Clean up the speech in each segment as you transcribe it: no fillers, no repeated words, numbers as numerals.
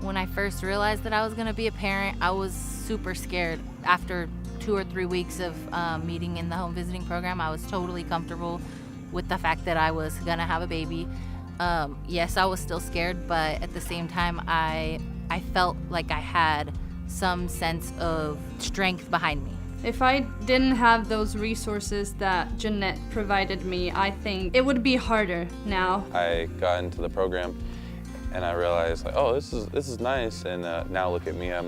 When I first realized that I was going to be a parent, I was super scared. After 2 or 3 weeks of meeting in the home visiting program, I was totally comfortable with the fact that I was going to have a baby. Yes, I was still scared, but at the same time, I felt like I had some sense of strength behind me. If I didn't have those resources that Jeanette provided me, I think it would be harder now. I got into the program and I realized, like, oh, this is nice. And now look at me, I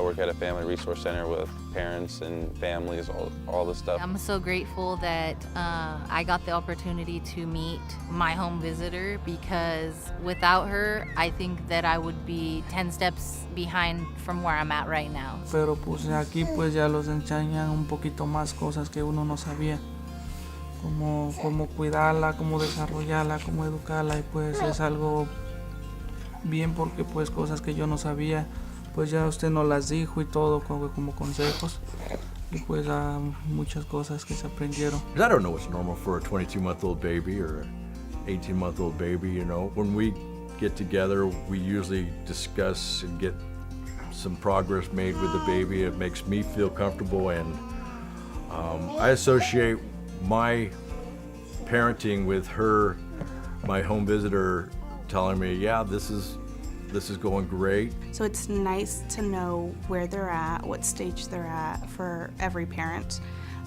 work at a family resource center with parents and families, all this stuff. I'm so grateful that I got the opportunity to meet my home visitor, because without her, I think that I would be 10 steps behind from where I'm at right now. Pero pues aquí pues ya los enseñan un poquito más cosas que uno no sabía. Cómo cuidarla, cómo desarrollarla, cómo educarla, y pues es algo bien, porque pues cosas que yo no sabía, pues ya usted nos las dijo y todo como consejos, y pues muchas cosas que se aprendieron. I don't know what's normal for a 22-month-old baby or an 18-month-old baby, you know. When we get together, we usually discuss and get some progress made with the baby. It makes me feel comfortable, and I associate my parenting with her, my home visitor, telling me, yeah, this is going great. So it's nice to know where they're at, what stage they're at for every parent,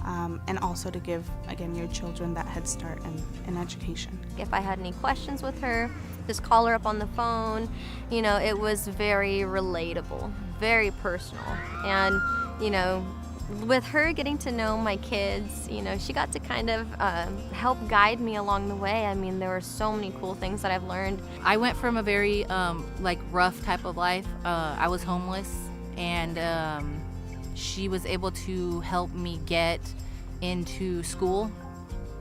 and also to give, again, your children that head start in education. If I had any questions with her, just call her up on the phone. You know, it was very relatable, very personal. And, you know, with her getting to know my kids, you know, she got to kind of help guide me along the way. I mean, there were so many cool things that I've learned. I went from a very rough type of life. I was homeless, and she was able to help me get into school,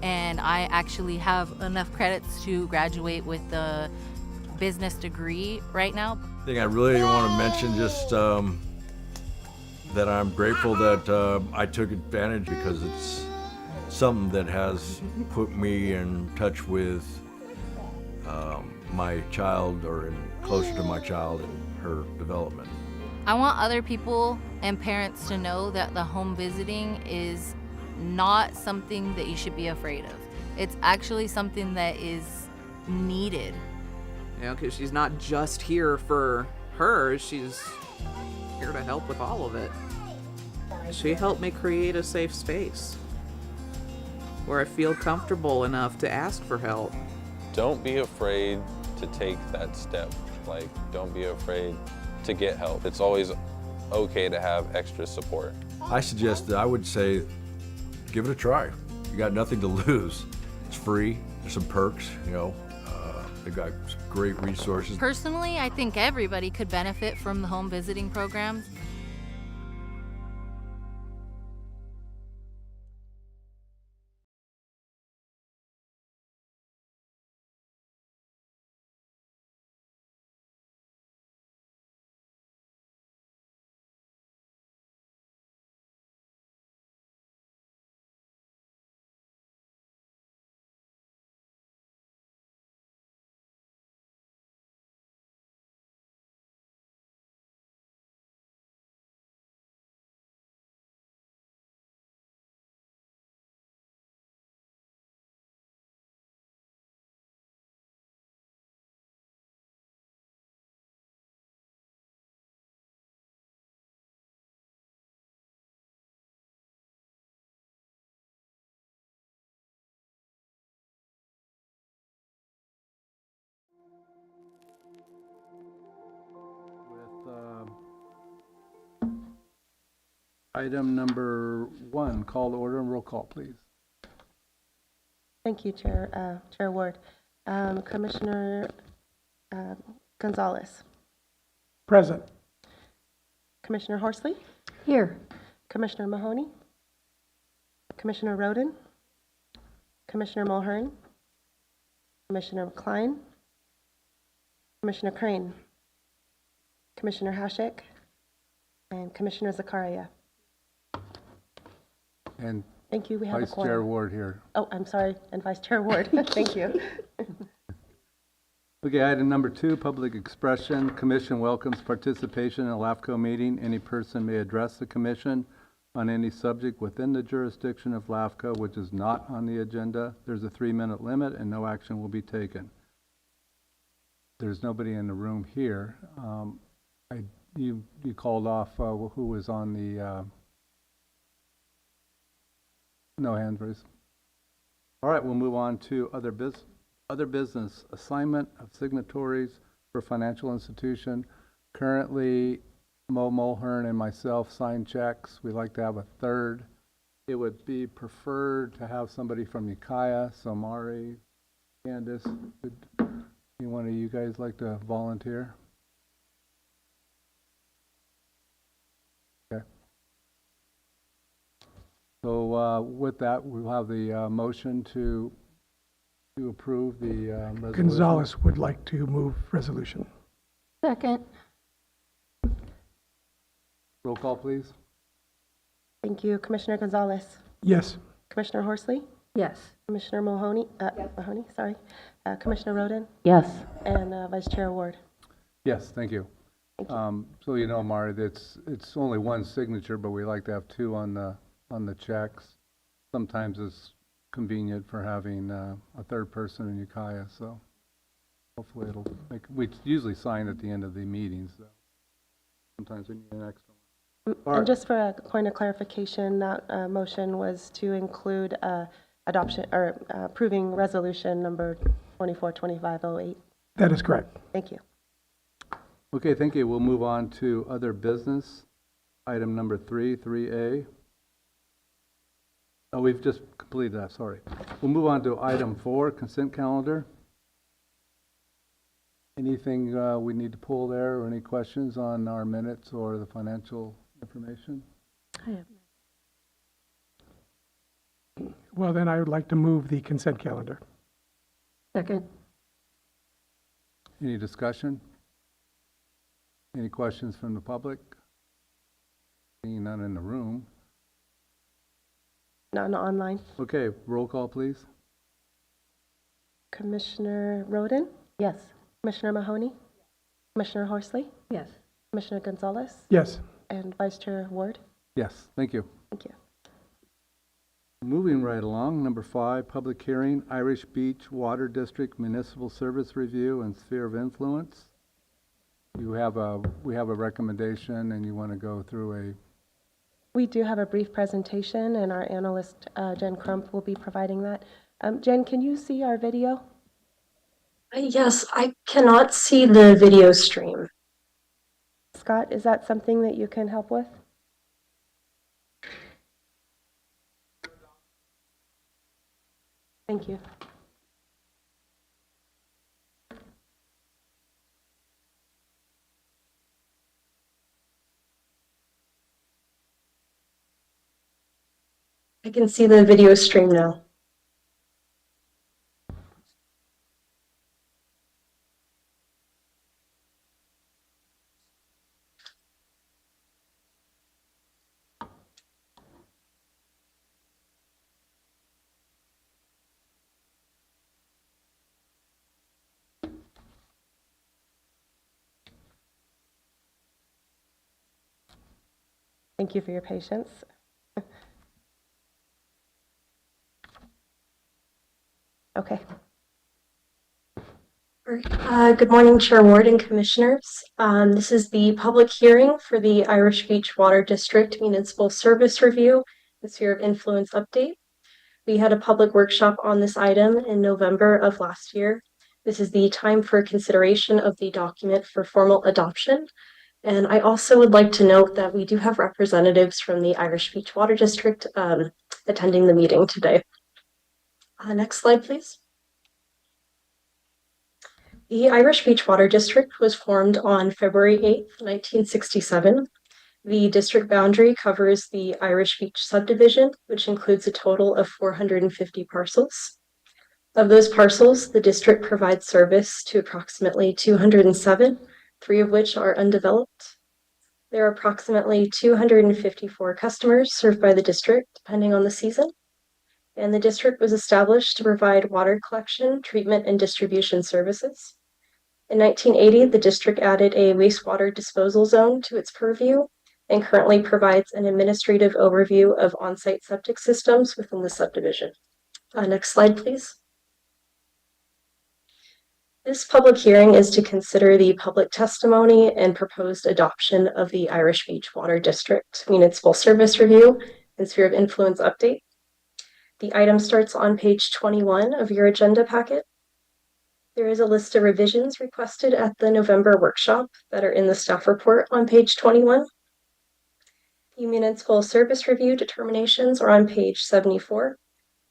and I actually have enough credits to graduate with the business degree right now. I think I really want to mention just that I'm grateful that I took advantage, because it's something that has put me in touch with my child, or closer to my child and her development. I want other people and parents to know that the home visiting is not something that you should be afraid of. It's actually something that is needed. You know, because she's not just here for her, she's here to help with all of it. She helped me create a safe space where I feel comfortable enough to ask for help. Don't be afraid to take that step. Like, don't be afraid to get help. It's always okay to have extra support. I would say, give it a try. You got nothing to lose. It's free. There's some perks, you know. They've got some great resources. Personally, I think everybody could benefit from the home visiting programs. Item number 1, call to order and roll call, please. Thank you, Chair Ward. Commissioner Gonzalez. Present. Commissioner Horsley. Here. Commissioner Mahoney. Commissioner Roden. Commissioner Mulhern. Commissioner Klein. Commissioner Crane. Commissioner Hashek. And Commissioner Zakaria. And thank you. We have Vice a quorum. Chair Ward here. Oh, I'm sorry, and Vice Chair Ward. Thank you. Okay, item number 2, public expression. Commission welcomes participation in a LAFCO meeting. Any person may address the commission on any subject within the jurisdiction of LAFCO which is not on the agenda. There's a 3-minute limit and no action will be taken. There's nobody in the room here. You called off who was on the no hands raised. All right, we'll move on to other business. Assignment of signatories for financial institution. Currently, Mo Mulhern and myself sign checks. We'd like to have a third. It would be preferred to have somebody from Ukiah, Somari, Candace. Would any one of you guys like to volunteer? Okay. So with that, we'll have the motion to approve the resolution. Gonzalez would like to move resolution. Second. Roll call, please. Thank you. Commissioner Gonzalez. Yes. Commissioner Horsley. Yes. Commissioner Mahoney, Commissioner Roden, Yes. and Vice Chair Ward. Yes, thank you. So you know, Mari, it's only one signature, but we like to have two on the checks. Sometimes it's convenient for having a third person in Ukiah, so hopefully it'll make. We usually sign at the end of the meetings, though. Sometimes we need an extra one. And just for a point of clarification, that motion was to include adoption or approving resolution number 242508. That is correct. Thank you. Okay, thank you. We'll move on to other business. Item number 3A. Oh, we've just completed that, sorry. We'll move on to item 4, consent calendar. Anything we need to pull there, or any questions on our minutes or the financial information? I have Well, then I would like to move the consent calendar. Second. Any discussion? Any questions from the public? Seeing none in the room. None online. Okay, roll call, please. Commissioner Roden? Yes. Commissioner Mahoney? Commissioner Horsley? Yes. Commissioner Gonzalez? Yes. And Vice Chair Ward? Yes, thank you. Thank you. Moving right along, number 5, public hearing, Irish Beach Water District Municipal Service Review and Sphere of Influence. We have a recommendation, and you want to go through We do have a brief presentation, and our analyst, Jen Crump, will be providing that. Jen, can you see our video? Yes, I cannot see the video stream. Scott, is that something that you can help with? Thank you. I can see the video stream now. Thank you for your patience. Okay. Good morning, Chair Ward and Commissioners. This is the public hearing for the Irish Beach Water District Municipal Service Review, the Sphere of Influence update. We had a public workshop on this item in November of last year. This is the time for consideration of the document for formal adoption. And I also would like to note that we do have representatives from the Irish Beach Water District attending the meeting today. Next slide, please. The Irish Beach Water District was formed on February 8th, 1967. The district boundary covers the Irish Beach subdivision, which includes a total of 450 parcels. Of those parcels, the district provides service to approximately 207, 3 of which are undeveloped. There are approximately 254 customers served by the district, depending on the season. And the district was established to provide water collection, treatment, and distribution services. In 1980, the district added a wastewater disposal zone to its purview and currently provides an administrative overview of on-site septic systems within the subdivision. Next slide, please. This public hearing is to consider the public testimony and proposed adoption of the Irish Beach Water District Municipal Service Review and Sphere of Influence Update. The item starts on page 21 of your agenda packet. There is a list of revisions requested at the November workshop that are in the staff report on page 21. The municipal service review determinations are on page 74,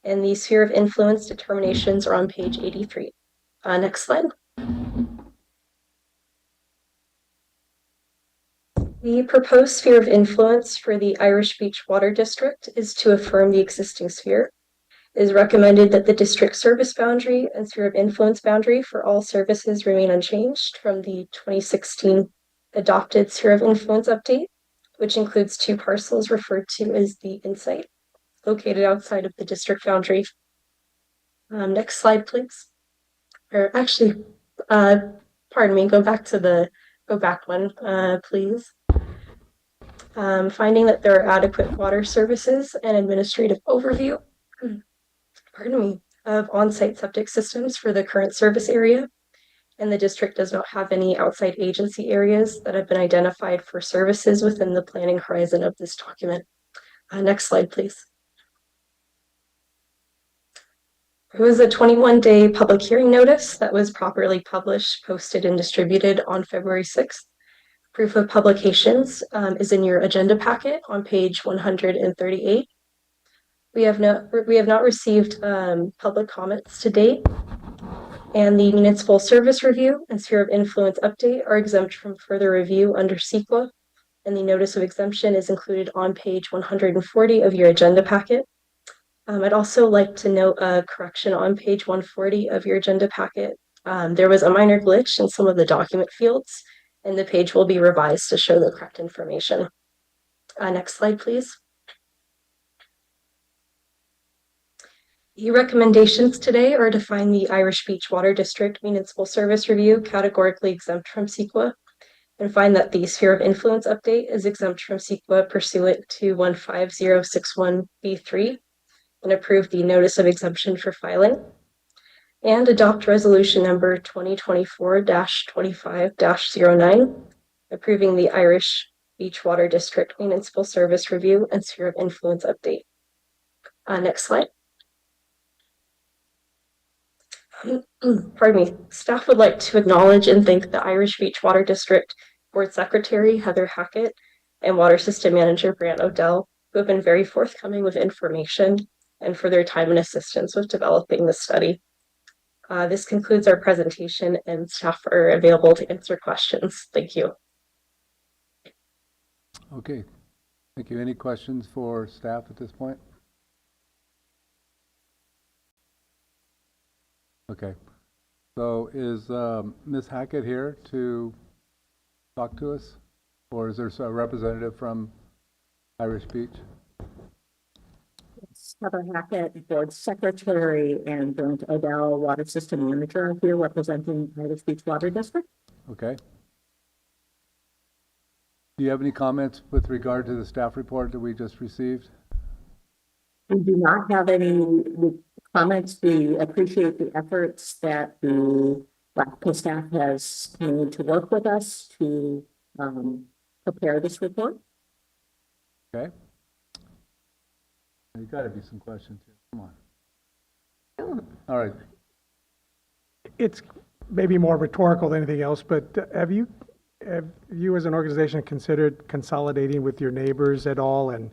and the sphere of influence determinations are on page 83. Next slide. The proposed sphere of influence for the Irish Beach Water District is to affirm the existing sphere. It is recommended that the district service boundary and sphere of influence boundary for all services remain unchanged from the 2016 adopted sphere of influence update, which includes 2 parcels referred to as the Insight, located outside of the district boundary. Next slide, please. Or actually, pardon me, go back one, please. Finding that there are adequate water services and administrative overview, pardon me, of on-site septic systems for the current service area, and the district does not have any outside agency areas that have been identified for services within the planning horizon of this document. Next slide, please. It was a 21-day public hearing notice that was properly published, posted, and distributed on February 6th. Proof of publications is in your agenda packet on page 138. We have not received public comments to date, and the municipal service review and sphere of influence update are exempt from further review under CEQA, and the notice of exemption is included on page 140 of your agenda packet. I'd also like to note a correction on page 140 of your agenda packet. There was a minor glitch in some of the document fields, and the page will be revised to show the correct information. Next slide, please. The recommendations today are to find the Irish Beach Water District Municipal Service Review categorically exempt from CEQA, and find that the sphere of influence update is exempt from CEQA pursuant to 15061B3, and approve the notice of exemption for filing, and adopt resolution number 2024-25-09, approving the Irish Beach Water District Municipal Service Review and Sphere of Influence Update. Next slide. Pardon me. Staff would like to acknowledge and thank the Irish Beach Water District Board Secretary Heather Hackett and Water System Manager Brant Odell, who have been very forthcoming with information and for their time and assistance with developing the study. This concludes our presentation, and staff are available to answer questions. Thank you. Okay, thank you. Any questions for staff at this point? Okay, so is Ms. Hackett here to talk to us? Or is there a representative from Irish Beach? Heather Hackett, Board Secretary, and Brent Odell, Water System Manager, here representing Irish Beach Water District. Okay. Do you have any comments with regard to the staff report that we just received? We do not have any comments. We appreciate the efforts that the LAFCO staff has made to work with us to prepare this report. Okay. There's got to be some questions here. Come on. All right. It's maybe more rhetorical than anything else, but have you as an organization considered consolidating with your neighbors at all? And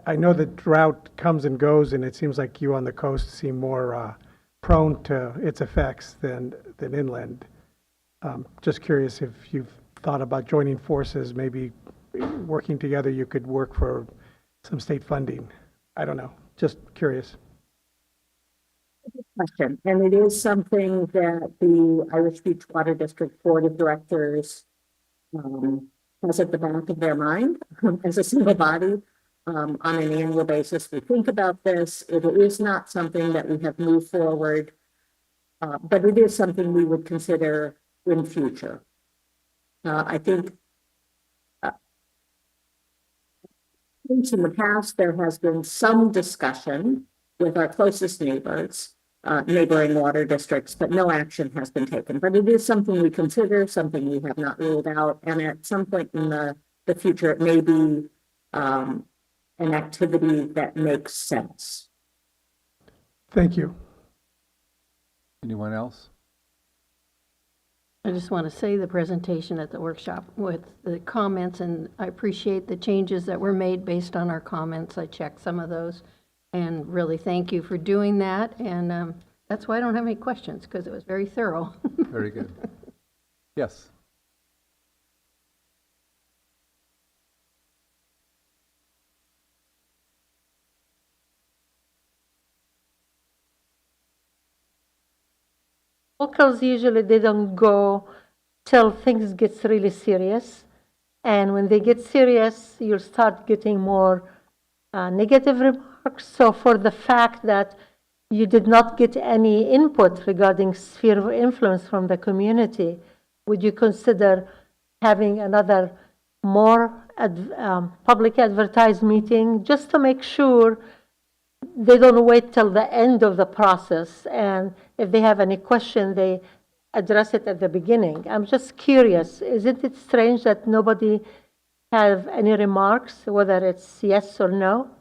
I know that drought comes and goes, and it seems like you on the coast seem more prone to its effects than inland. Just curious if you've thought about joining forces, maybe working together, you could work for some state funding. I don't know, just curious. Question. And it is something that the Irish Beach Water District Board of Directors has at the back of their mind as a single body. On an annual basis, we think about this. It is not something that we have moved forward, but it is something we would consider in future. I think in the past, there has been some discussion with our closest neighbors, neighboring water districts, but no action has been taken. But it is something we consider, something we have not ruled out, and at some point in the future, it may be an activity that makes sense. Thank you. Anyone else? I just want to say the presentation at the workshop with the comments, and I appreciate the changes that were made based on our comments. I checked some of those, and really thank you for doing that. And that's why I don't have any questions, because it was very thorough. Very good. Yes. Locals usually they don't go till things gets really serious, and when they get serious, you'll start getting more negative remarks. So for the fact that you did not get any input regarding sphere of influence from the community, would you consider having another more public advertised meeting just to make sure they don't wait till the end of the process, and if they have any question, they address it at the beginning? I'm just curious, isn't it strange that nobody have any remarks, whether it's yes or no?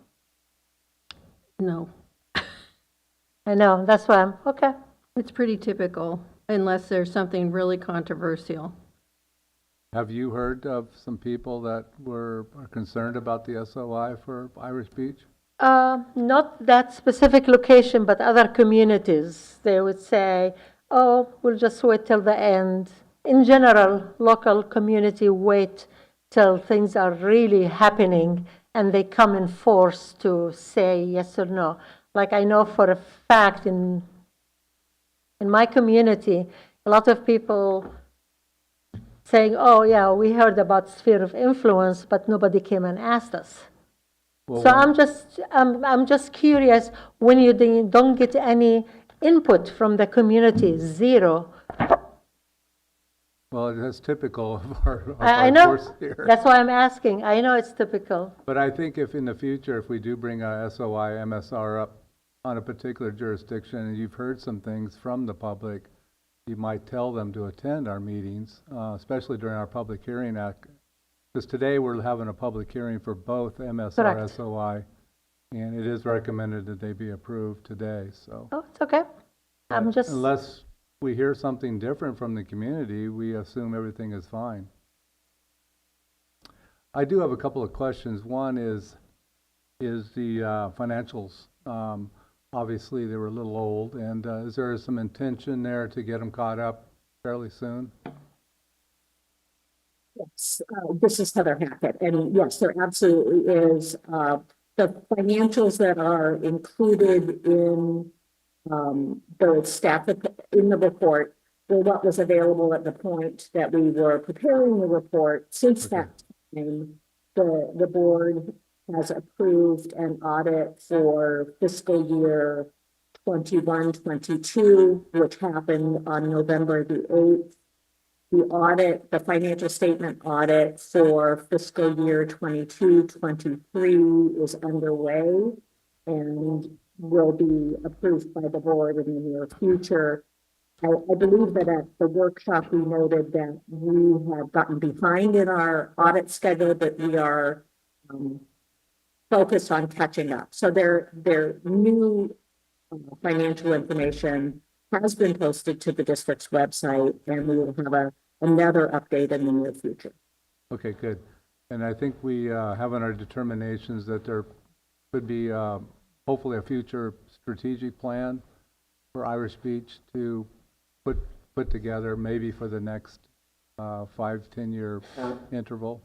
No. I know, that's why I'm, okay. It's pretty typical, unless there's something really controversial. Have you heard of some people that are concerned about the SOI for Irish Beach? Not that specific location, but other communities. They would say, oh, we'll just wait till the end. In general, local community wait till things are really happening and they come in force to say yes or no. Like I know for a fact in my community, a lot of people saying, oh yeah, we heard about sphere of influence, but nobody came and asked us. Well, So I'm just curious, when you don't get any input from the community, zero. Well, that's typical of our I know, course here. that's why I'm asking. I know it's typical. But I think if in the future, if we do bring a SOI, MSR up on a particular jurisdiction, and you've heard some things from the public, you might tell them to attend our meetings, especially during our public hearing act. Because today we're having a public hearing for both MSR, Correct. SOI, and it is recommended that they be approved today, so. Oh, it's okay. I'm just, Unless we hear something different from the community, we assume everything is fine. I do have a couple of questions. One is the financials. Obviously, they were a little old, and is there some intention there to get them caught up fairly soon? Yes, this is Heather Hackett, and yes, there absolutely is. The financials that are included in the staff in the report were what was available at the point that we were preparing the report. Since that time, the board has approved an audit for fiscal year 21-22, which happened on November the 8th. The audit, the financial statement audit for fiscal year 22-23 is underway and will be approved by the board in the near future. I believe that at the workshop we noted that we have gotten behind in our audit schedule, but we are focused on catching up. So their new financial information has been posted to the district's website, and we will have another update in the near future. Okay, good. And I think we have in our determinations that there could be hopefully a future strategic plan for Irish Beach to put together, maybe for the next 5 to 10 year interval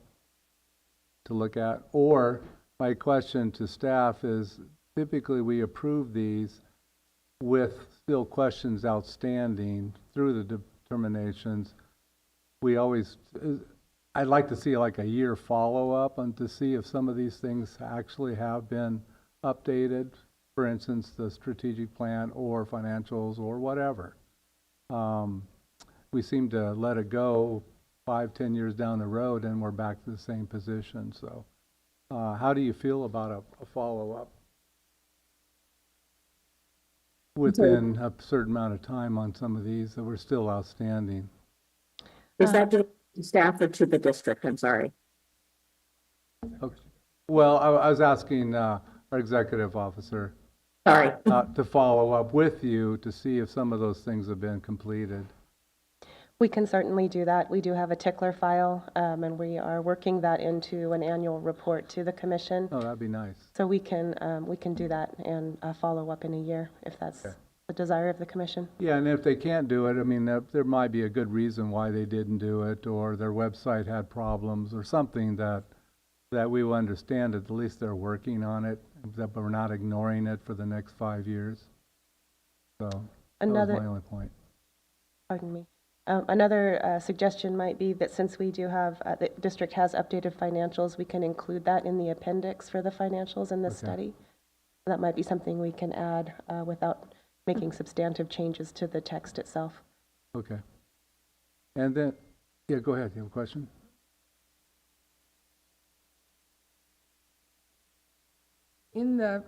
to look at. Or my question to staff is, typically we approve these with still questions outstanding through the determinations. We always, I'd like to see like a year follow-up and to see if some of these things actually have been updated, for instance, the strategic plan or financials or whatever. we seem to let it go 5, 10 years down the road and we're back to the same position. So how do you feel about a follow-up within a certain amount of time on some of these that were still outstanding? Is that to staff or to the district? I'm sorry. Okay. Well, I was asking our executive officer Sorry. to follow up with you to see if some of those things have been completed. We can certainly do that. We do have a tickler file, and we are working that into an annual report to the commission. Oh, that'd be nice. So we can do that and follow up in a year if that's the desire of the commission. Yeah, and if they can't do it, I mean, there might be a good reason why they didn't do it, or their website had problems, or something that we will understand. At least they're working on it, that we're not ignoring it for the next 5 years. So that was my only point. Pardon me. Another suggestion might be that since we do have, the district has updated financials, we can include that in the appendix for the financials in this study. That might be something we can add without making substantive changes to the text itself. Okay. And then, yeah, go ahead. You have a question? In the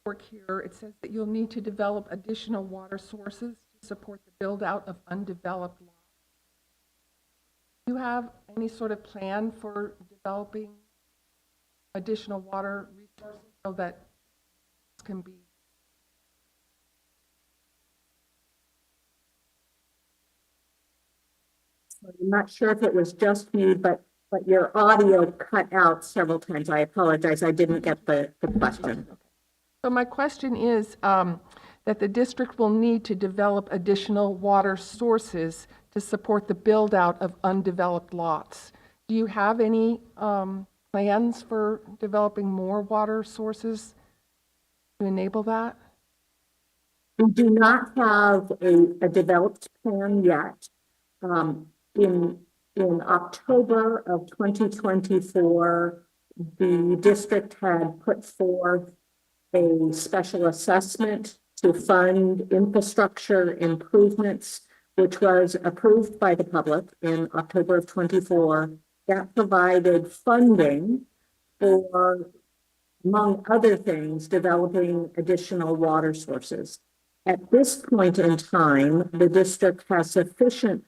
work here, it says that you'll need to develop additional water sources to support the build-out of undeveloped lots. Do you have any sort of plan for developing additional water resources so that this can be? I'm not sure if it was just me, but your audio cut out several times. I apologize. I didn't get the question. So my question is that the district will need to develop additional water sources to support the build-out of undeveloped lots. Do you have any plans for developing more water sources to enable that? We do not have a developed plan yet. In October of 2024, the district had put forth a special assessment to fund infrastructure improvements, which was approved by the public in October of 24. That provided funding for, among other things, developing additional water sources. At this point in time, the district has sufficient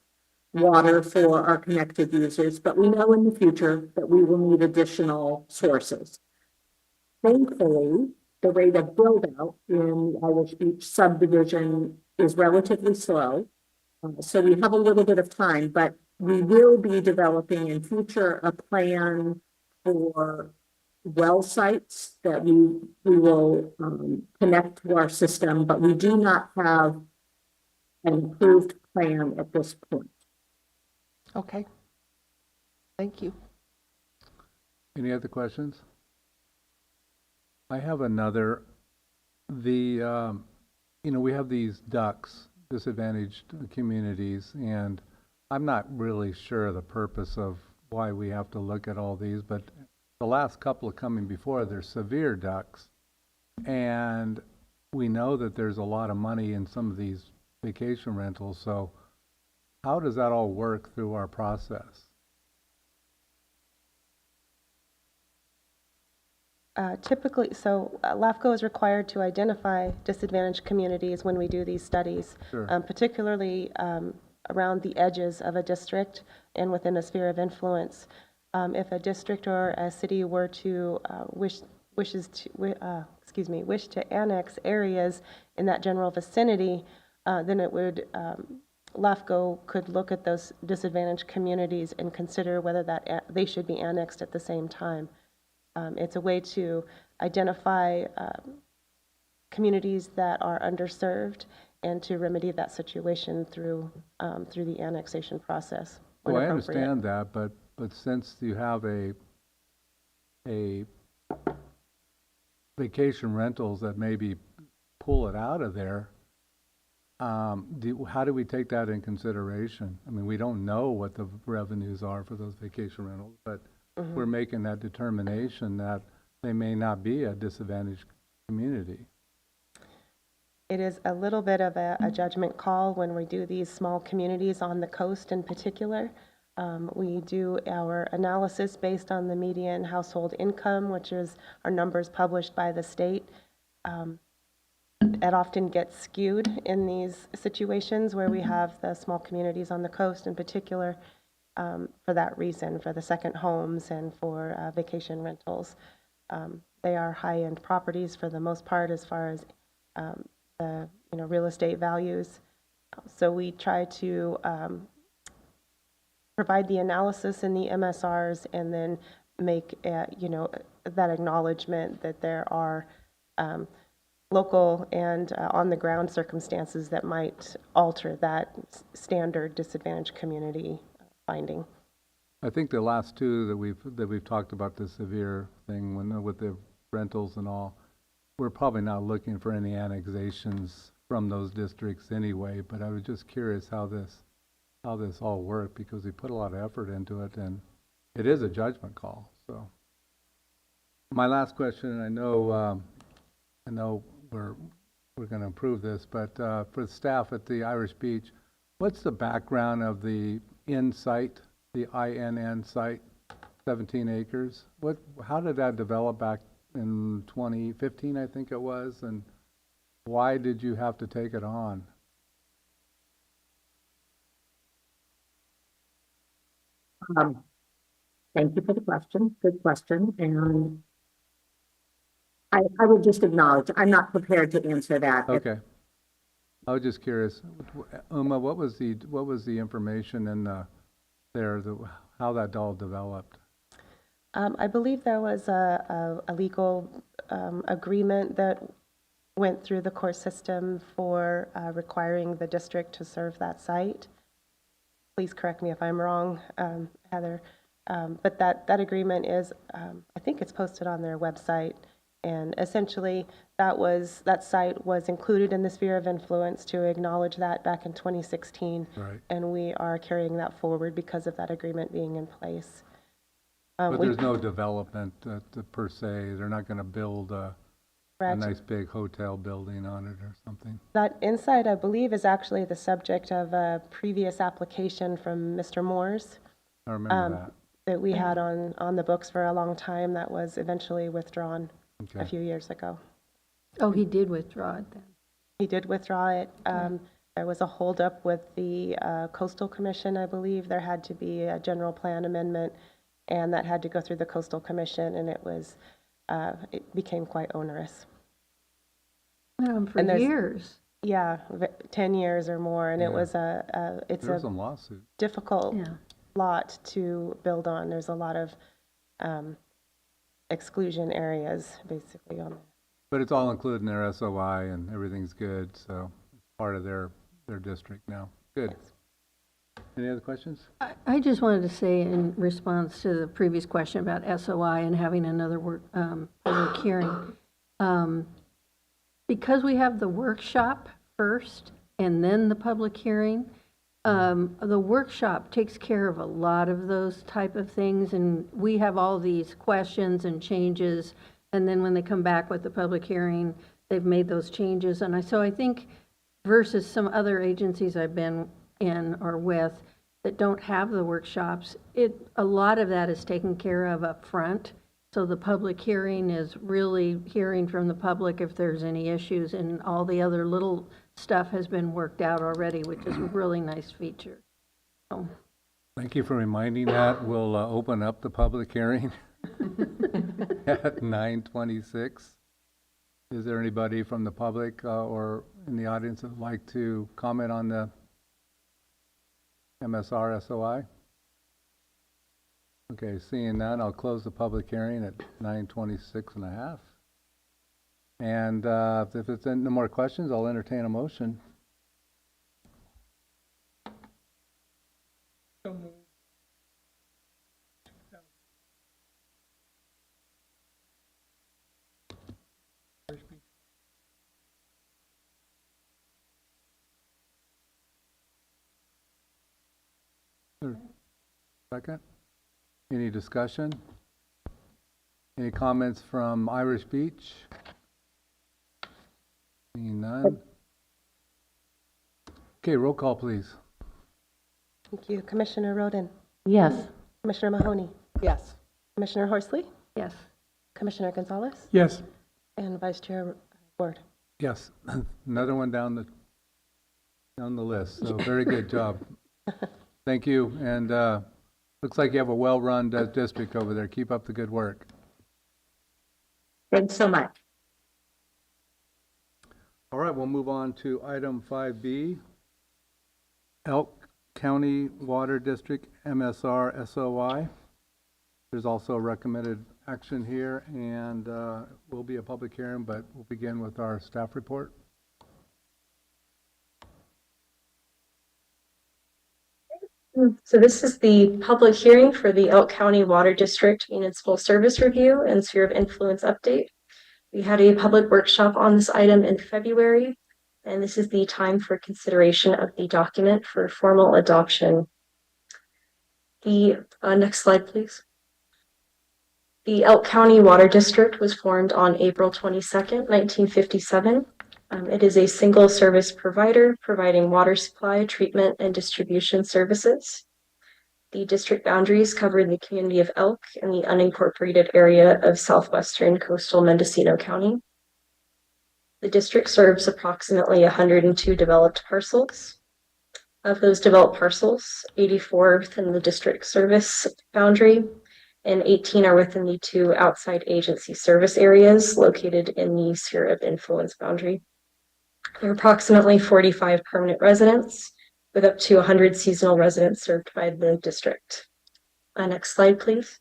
water for our connected users, but we know in the future that we will need additional sources. Thankfully, the rate of build out in the Irish Beach subdivision is relatively slow. So we have a little bit of time, but we will be developing in future a plan for well sites that we will connect to our system, but we do not have an approved plan at this point. Okay. Thank you. Any other questions? I have another. We have these DUCs, disadvantaged communities, and I'm not really sure of the purpose of why we have to look at all these, but the last couple of coming before, they're severe DUCs, and we know that there's a lot of money in some of these vacation rentals, so how does that all work through our process? Typically, LAFCO is required to identify disadvantaged communities when we do these studies, particularly around the edges of a district and within a sphere of influence. If a district or a city were to wish to annex areas in that general vicinity, then it would LAFCO could look at those disadvantaged communities and consider whether that they should be annexed at the same time. It's a way to identify communities that are underserved and to remedy that situation through the annexation process. Well, I understand that, but since you have a vacation rentals that maybe pull it out of there, how do we take that in consideration? I mean, we don't know what the revenues are for those vacation rentals, but we're making that determination that they may not be a disadvantaged community. It is a little bit of a judgment call when we do these small communities on the coast in particular. We do our analysis based on the median household income, which is our numbers published by the state. It often gets skewed in these situations where we have the small communities on the coast in particular for that reason, for the second homes and for vacation rentals. They are high-end properties for the most part as far as the real estate values. So we try to provide the analysis in the MSRs and then make that acknowledgement that there are local and on-the-ground circumstances that might alter that standard disadvantaged community finding. I think the last two that we've talked about, the severe thing with the rentals and all, we're probably not looking for any annexations from those districts anyway, but I was just curious how this all worked, because we put a lot of effort into it, and it is a judgment call. So my last question, I know we're going to approve this, but for the staff at the Irish Beach, what's the background of the INN site, the INN site, 17 acres? How did that develop back in 2015, I think it was, and why did you have to take it on? Thank you for the question. Good question. And I would just acknowledge, I'm not prepared to answer that. Okay. I was just curious, Uma, what was the information in how that all developed? I believe there was a legal agreement that went through the court system for requiring the district to serve that site. Please correct me if I'm wrong, Heather. But that agreement is, I think it's posted on their website. And essentially, that site was included in the sphere of influence to acknowledge that back in 2016. Right. And we are carrying that forward because of that agreement being in place. But there's no development per se. They're not going to build a nice big hotel building on it or something. That inside, I believe, is actually the subject of a previous application from Mr. Moore's. I remember that we had on the books for a long time that was eventually withdrawn a few years ago. Oh, he did withdraw it then. He did withdraw it. There was a holdup with the Coastal Commission, I believe. There had to be a general plan amendment, and that had to go through the Coastal Commission, and it became quite onerous. For years. Yeah, 10 years or more, and it was it's a lawsuit. Difficult lot to build on. There's a lot of exclusion areas basically on there. But it's all included in their SOI and everything's good, so it's part of their district now. Good. Yes. Any other questions? I just wanted to say in response to the previous question about SOI and having another public hearing, because we have the workshop first and then the public hearing, the workshop takes care of a lot of those type of things, and we have all these questions and changes, and then when they come back with the public hearing, they've made those changes. And so I think versus some other agencies I've been in or with that don't have the workshops, a lot of that is taken care of up front. So the public hearing is really hearing from the public if there's any issues, and all the other little stuff has been worked out already, which is a really nice feature. So. Thank you for reminding that. We'll open up the public hearing at 9:26. Is there anybody from the public or in the audience that would like to comment on the MSR SOI? Okay, seeing none, I'll close the public hearing at 9:26.5. And if there's no more questions, I'll entertain a motion. So moved. Second. Any discussion? Any comments from Irish Beach? Seeing none. Okay, roll call, please. Thank you. Commissioner Roden, Yes. Commissioner Mahoney, Yes. Commissioner Horsley, Yes. Commissioner Gonzalez, Yes. and Vice Chair Ward. Yes, another one down the list, so very good job. Thank you, and looks like you have a well-run district over there. Keep up the good work. Thanks so much. All right, we'll move on to item 5B, Elk County Water District MSR SOI. There's also recommended action here, and will be a public hearing, but we'll begin with our staff report. So this is the public hearing for the Elk County Water District Municipal Service Review and Sphere of Influence Update. We had a public workshop on this item in February, and this is the time for consideration of the document for formal adoption. The next slide, please. The Elk County Water District was formed on April 22nd, 1957. It is a single service provider providing water supply, treatment, and distribution services. The district boundaries cover the community of Elk and the unincorporated area of southwestern coastal Mendocino County. The district serves approximately 102 developed parcels. Of those developed parcels, 84 are within the district service boundary, and 18 are within the 2 outside agency service areas located in the sphere of influence boundary. There are approximately 45 permanent residents, with up to 100 seasonal residents served by the district. Next slide, please.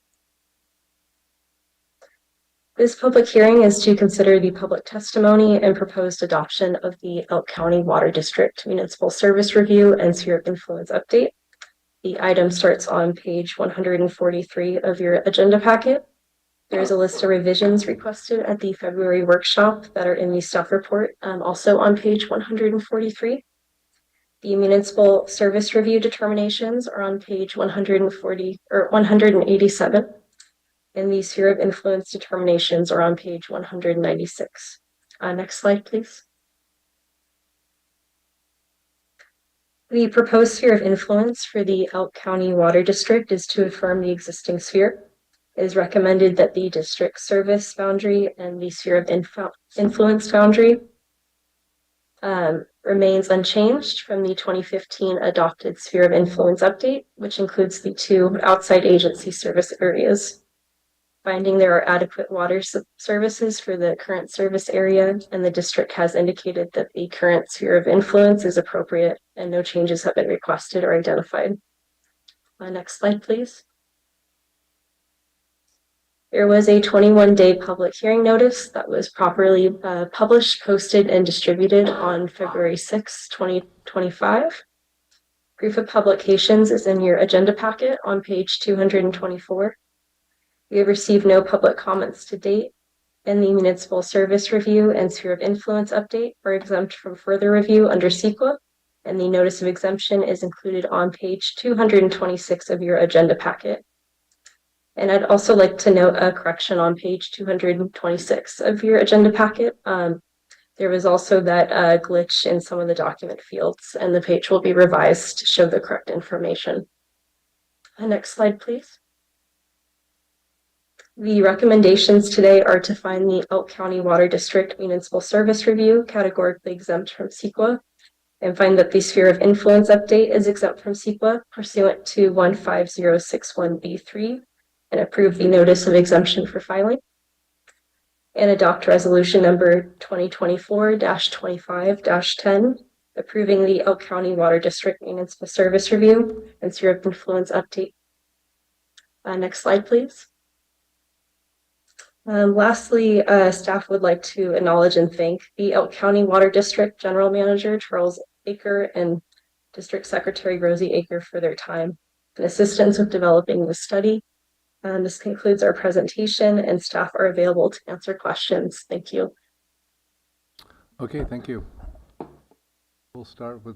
This public hearing is to consider the public testimony and proposed adoption of the Elk County Water District Municipal Service Review and Sphere of Influence Update. The item starts on page 143 of your agenda packet. There's a list of revisions requested at the February workshop that are in the staff report, also on page 143. The municipal service review determinations are on page 187, and the sphere of influence determinations are on page 196. Next slide, please. The proposed sphere of influence for the Elk County Water District is to affirm the existing sphere. It is recommended that the district service boundary and the sphere of influence boundary remains unchanged from the 2015 adopted sphere of influence update, which includes the 2 outside agency service areas. Finding there are adequate water services for the current service area, and the district has indicated that the current sphere of influence is appropriate and no changes have been requested or identified. Next slide, please. There was a 21-day public hearing notice that was properly published, posted, and distributed on February 6, 2025. Proof of publications is in your agenda packet on page 224. We have received no public comments to date, and the municipal service review and sphere of influence update are exempt from further review under CEQA, and the notice of exemption is included on page 226 of your agenda packet. And I'd also like to note a correction on page 226 of your agenda packet. There was also that glitch in some of the document fields, and the page will be revised to show the correct information. Next slide, please. The recommendations today are to find the Elk County Water District Municipal Service Review categorically exempt from CEQA, and find that the sphere of influence update is exempt from CEQA pursuant to 15061B3, and approve the notice of exemption for filing, and adopt resolution number 2024-25-10, approving the Elk County Water District Municipal Service Review and sphere of influence update. Next slide, please. Lastly, staff would like to acknowledge and thank the Elk County Water District General Manager Charles Aker and District Secretary Rosie Aker for their time and assistance with developing this study. This concludes our presentation, and staff are available to answer questions. Thank you. Okay, thank you. We'll start with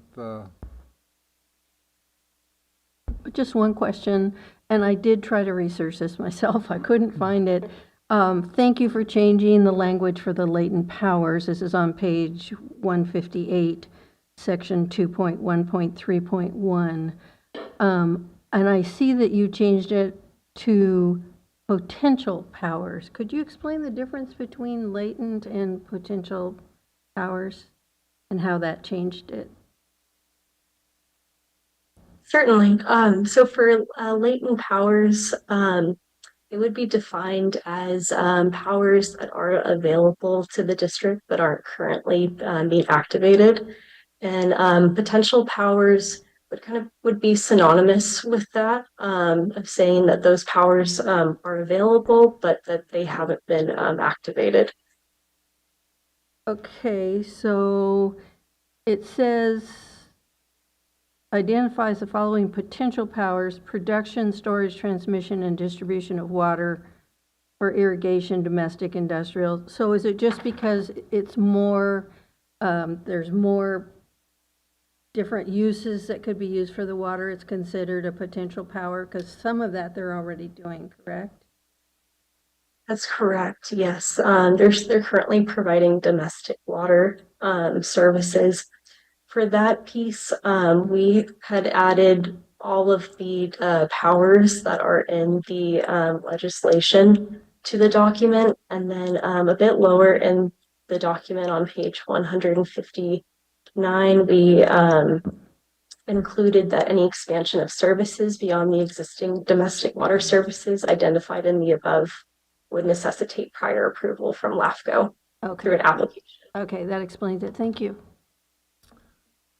just one question, and I did try to research this myself. I couldn't find it. Thank you for changing the language for the latent powers. This is on page 158. section 2.1.3.1. And I see that you changed it to potential powers. Could you explain the difference between latent and potential powers and how that changed it? Certainly. So for latent powers, it would be defined as powers that are available to the district but aren't currently being activated. And potential powers would be synonymous with that, of saying that those powers are available but that they haven't been activated. Okay, so it says identifies the following potential powers: production, storage, transmission, and distribution of water for irrigation, domestic, industrial. So is it just because it's more, there's more different uses that could be used for the water, it's considered a potential power? Because some of that they're already doing, correct? That's correct, yes. They're currently providing domestic water services. For that piece, we had added all of the powers that are in the legislation to the document, and then a bit lower in the document on page 159, we included that any expansion of services beyond the existing domestic water services identified in the above would necessitate prior approval from LAFCO through an application. Okay, that explains it. Thank you.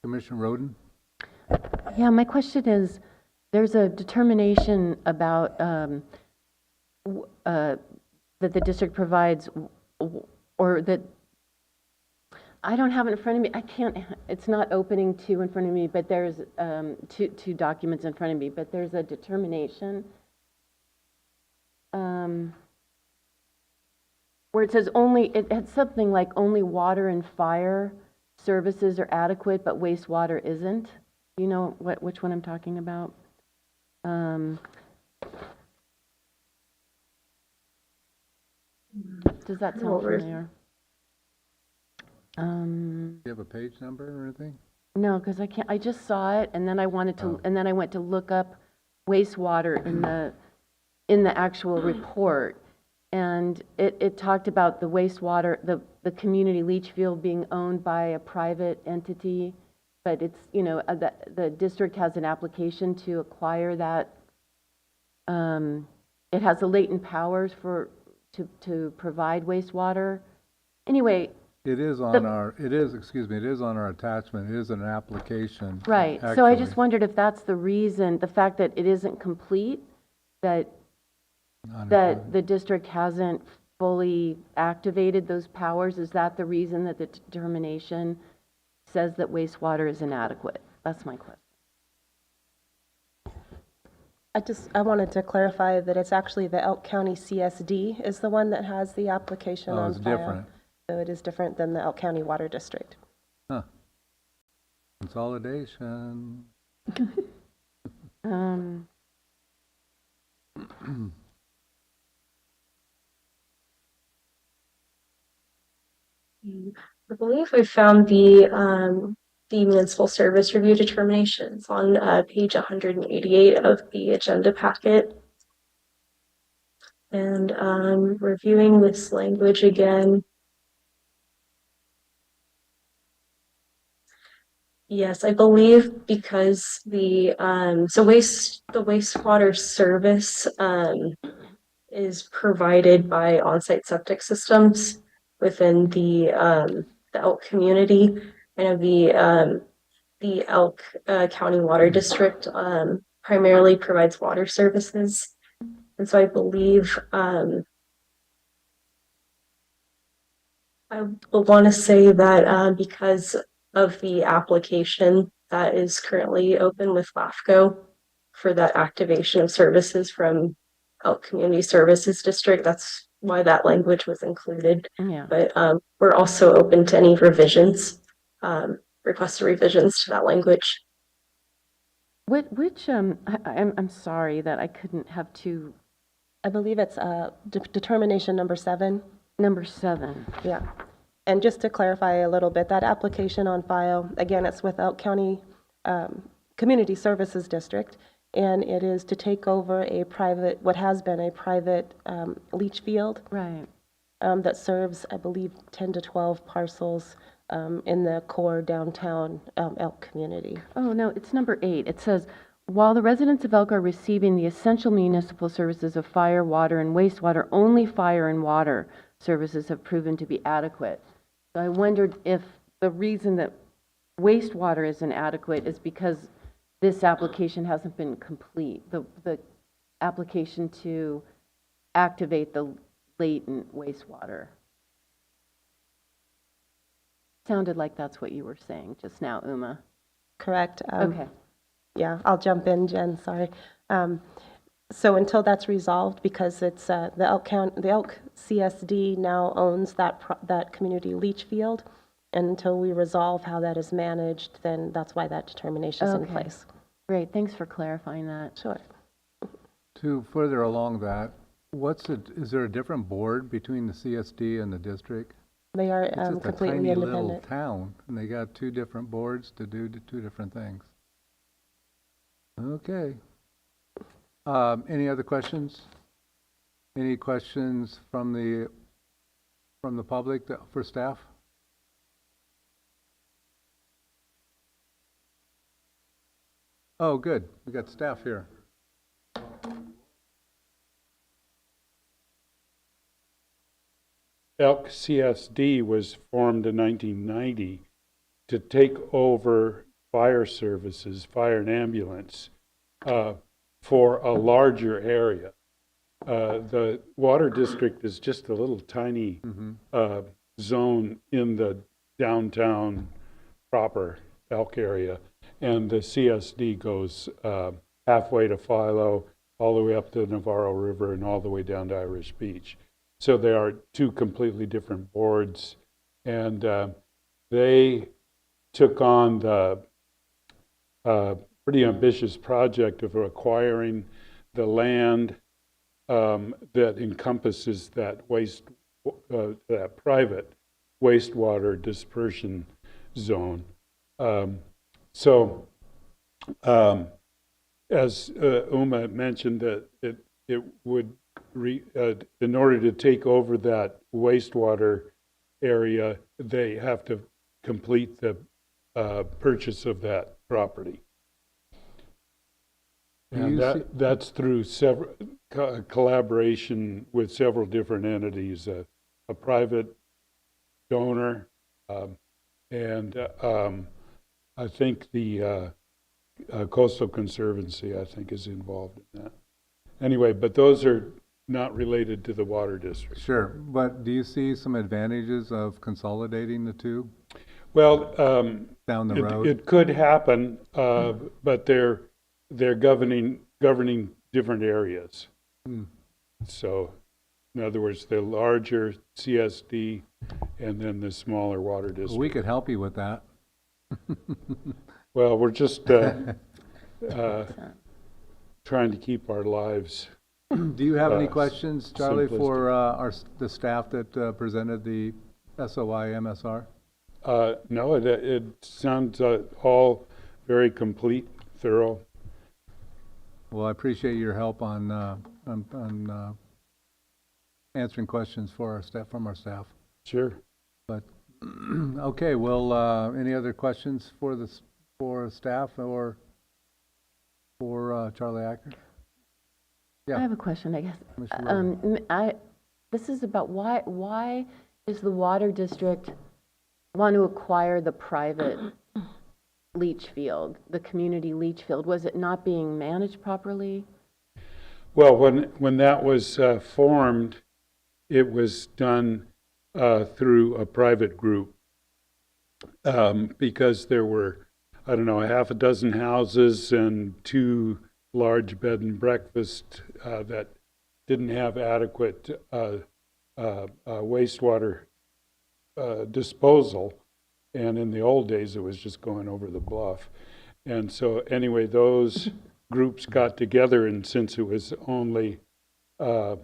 Commissioner Roden? Yeah, my question is, there's a determination about that the district provides, or that I don't have it in front of me. I can't, it's not opening to in front of me, but there's two documents in front of me, but there's a determination where it says only, it had something like only water and fire services are adequate, but wastewater isn't. Do you know which one I'm talking about? Does that sound familiar? Do you have a page number or anything? No, because I can't. I just saw it, and then I wanted to, and then I went to look up wastewater in the actual report, and it talked about the wastewater, the community leach field being owned by a private entity, but it's, you know, the district has an application to acquire that. It has the latent powers to provide wastewater. Anyway. It is on it is on our attachment. It is an application. Right. Actually. So I just wondered if that's the reason, the fact that it isn't complete, that the district hasn't fully activated those powers. Is that the reason that the determination says that wastewater is inadequate? That's my question. I wanted to clarify that it's actually the Elk County CSD is the one that has the application on file. It's different. So it is different than the Elk County Water District. Huh. Consolidation. I believe I found the municipal service review determinations on page 188 of the agenda packet. And reviewing this language again. Yes, I believe because the wastewater service is provided by on-site septic systems within the Elk community. I know the Elk County Water District primarily provides water services, and so I believe I want to say that because of the application that is currently open with LAFCO for that activation of services from Elk Community Services District, that's why that language was included. Yeah. But we're also open to any revisions, requested revisions to that language. Which I'm sorry that I couldn't have two. I believe it's determination number 7. Number 7. Yeah. And just to clarify a little bit, that application on file, again, it's with Elk County Community Services District, and it is to take over a private, what has been a private leach field. Right. That serves, I believe, 10 to 12 parcels in the core downtown Elk community. Oh, no, it's number 8. It says, while the residents of Elk are receiving the essential municipal services of fire, water, and wastewater, only fire and water services have proven to be adequate. So I wondered if the reason that wastewater isn't adequate is because this application hasn't been complete, the application to activate the latent wastewater. Sounded like that's what you were saying just now, Uma. Correct. Okay. Yeah, I'll jump in, Jen, sorry. So until that's resolved, because it's the Elk CSD now owns that community leach field, and until we resolve how that is managed, then that's why that determination is in place. Great, thanks for clarifying that. Sure. To further along that, is there a different board between the CSD and the district? They are It's just completely a tiny independent. little town, and they got 2 different boards to do 2 different things. Okay. Any other questions? Any questions from the public for staff? Oh, good. We got staff here. Elk CSD was formed in 1990 to take over fire services, fire and ambulance, for a larger area. The water district is just a little tiny zone in the downtown proper Elk area, and the CSD goes halfway to Philo, all the way up to the Navarro River, and all the way down to Irish Beach. So they are 2 completely different boards, and they took on the pretty ambitious project of acquiring the land that encompasses that that private wastewater dispersion zone. As Uma mentioned, that it would in order to take over that wastewater area, they have to complete the purchase of that property. And that's through several collaboration with several different entities, a private donor, and I think the Coastal Conservancy, I think, is involved in that. Anyway, but those are not related to the water district. Sure, but do you see some advantages of consolidating the 2? Well, down the road, it could happen, but they're governing different areas. So, in other words, the larger CSD and then the smaller water district. we could help you with that. Well, we're just trying to keep our lives. Do you have any questions, Charlie, simplistic. for the staff that presented the SOI MSR? No, it sounds all very complete, thorough. Well, I appreciate your help on answering questions for our staff, from our staff. Sure. But okay, well, any other questions for staff or for Charlie Acker? Yeah. I have a question, I guess. This is about why does the water district want to acquire the private leach field, the community leach field? Was it not being managed properly? Well, when that was formed, it was done through a private group because there were, I don't know, 6 houses and 2 large bed and breakfast that didn't have adequate wastewater disposal. And in the old days, it was just going over the bluff. And so anyway, those groups got together, and since it was only a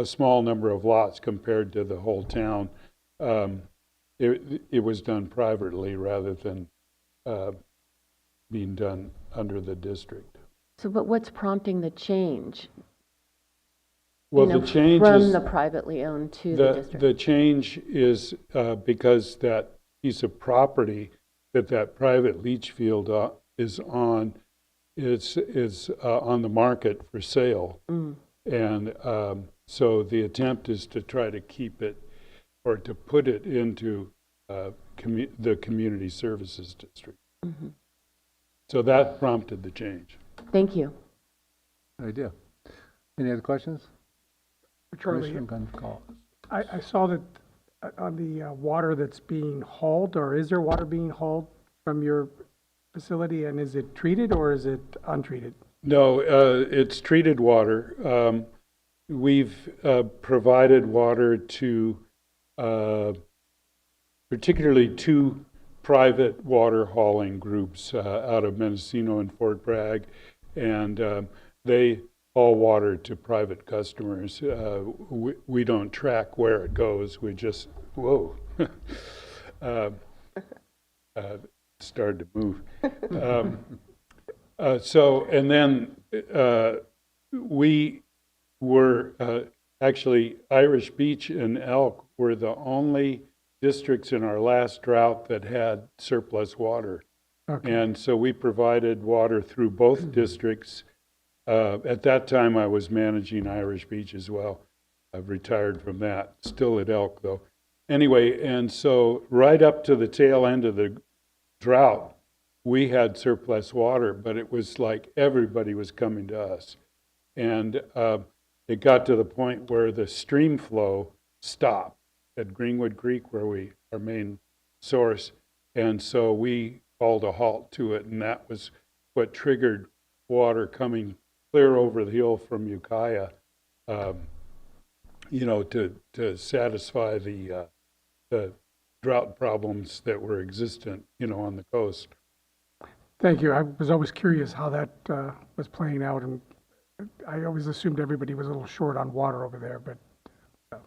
small number of lots compared to the whole town, it was done privately rather than being done under the district. So, but what's prompting the change? Well, You know, the change from is the privately owned to the district. The change is because that piece of property that private leach field is on is on the market for sale. And so the attempt is to try to keep it or to put it into the community services district. So that prompted the change. Thank you. Good idea. Any other questions? Charlie, Commissioner Gonzalez. I saw that on the water that's being hauled, or is there water being hauled from your facility, and is it treated or is it untreated? No, it's treated water. We've provided water to particularly two private water hauling groups out of Mendocino and Fort Bragg, and they haul water to private customers. We don't track where it goes. We just, whoa, started to move. So, and then we were actually, Irish Beach and Elk were the only districts in our last drought that had surplus water. Okay. And so we provided water through both districts. At that time, I was managing Irish Beach as well. I've retired from that, still at Elk though. Anyway, and so right up to the tail end of the drought, we had surplus water, but it was like everybody was coming to us. And it got to the point where the stream flow stopped at Greenwood Creek, where our main source. And so we called a halt to it, and that was what triggered water coming clear over the hill from Ukiah, to satisfy the drought problems that were existent, on the coast. Thank you. I was always curious how that was playing out, and I always assumed everybody was a little short on water over there, but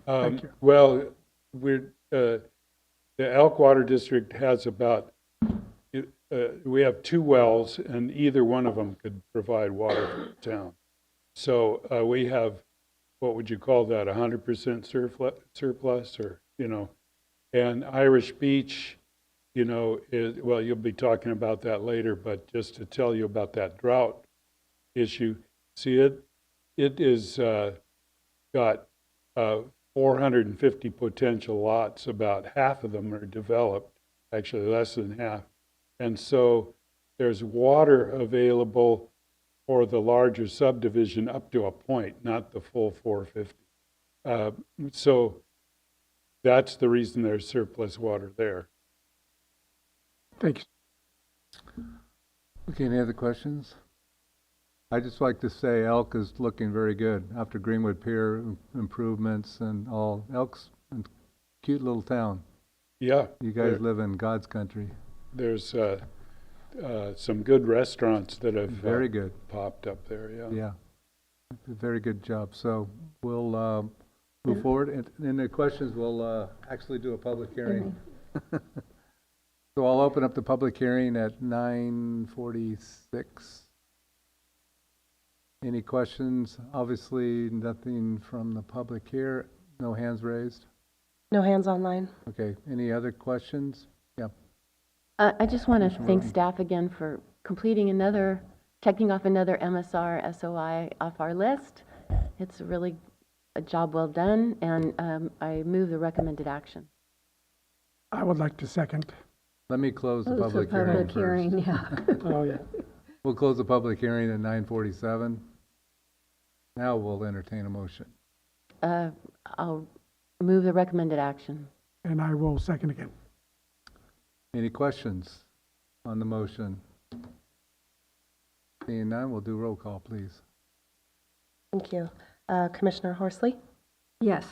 thank you. Well, the Elk Water District has about, we have two wells, and either one of them could provide water for the town. So we have, what would you call that, 100% surplus, or, and Irish Beach, well, you'll be talking about that later, but just to tell you about that drought issue, see, it is got 450 potential lots. About half of them are developed, actually less than half. And so there's water available for the larger subdivision up to a point, not the full 450. So that's the reason there's surplus water there. Thank you. Okay, any other questions? I'd just like to say Elk is looking very good after Greenwood Pier improvements and all. Elk's a cute little town. Yeah. You guys live in God's country. There's some good restaurants that have very good popped up there. Yeah. Yeah. Very good job. So we'll move forward. And in the questions, we'll actually do a public hearing. So I'll open up the public hearing at 9:46. Any questions? Obviously, nothing from the public here. No hands raised? No hands online. Okay. Any other questions? Yeah. I just want to Commissioner thank Roden. staff again for checking off another MSR SOI off our list. It's really a job well done, and I move the recommended action. I would like to second. Let me close the Close the public hearing public hearing, first. yeah. Oh, yeah. We'll close the public hearing at 9:47. Now we'll entertain a motion. I'll move the recommended action. And I will second again. Any questions on the motion? Seeing none, we'll do roll call, please. Thank you. Commissioner Horsley? Yes.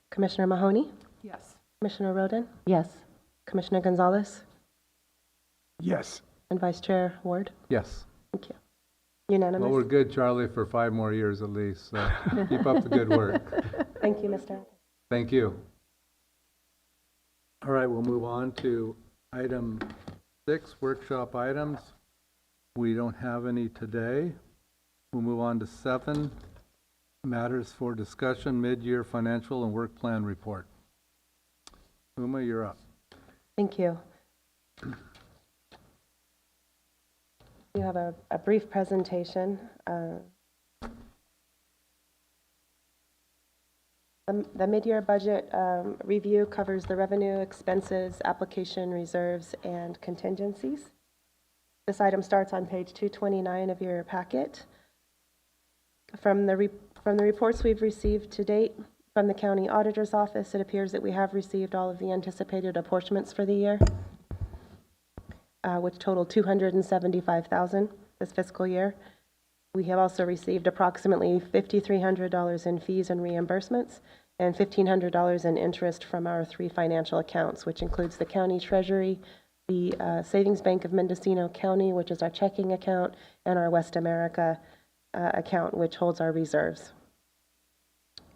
Commissioner Mahoney? Yes. Commissioner Roden? Yes. Commissioner Gonzalez? Yes. And Vice Chair Ward? Yes. Thank you. Unanimous? Well, we're good, Charlie, for 5 more years at least, so keep up the good work. Thank you, Mr. Thank you. All right, we'll move on to item 6, workshop items. We don't have any today. We'll move on to 7, matters for discussion, mid-year financial and work plan report. Uma, you're up. Thank you. You have a brief presentation. The mid-year budget review covers the revenue, expenses, application reserves, and contingencies. This item starts on page 229 of your packet. From the reports we've received to date from the county auditor's office, it appears that we have received all of the anticipated apportionments for the year, which totaled $275,000 this fiscal year. We have also received approximately $5,300 in fees and reimbursements and $1,500 in interest from our 3 financial accounts, which includes the county treasury, the Savings Bank of Mendocino County, which is our checking account, and our West America account, which holds our reserves.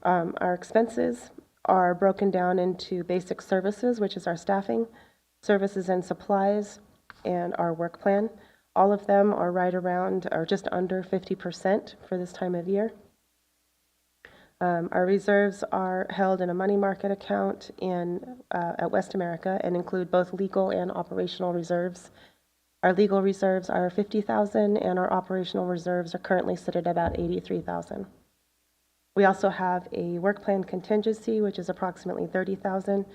Our expenses are broken down into basic services, which is our staffing, services and supplies, and our work plan. All of them are right around or just under 50% for this time of year. Our reserves are held in a money market account at West America and include both legal and operational reserves. Our legal reserves are $50,000 and our operational reserves are currently sit at about $83,000. We also have a work plan contingency, which is approximately $30,000.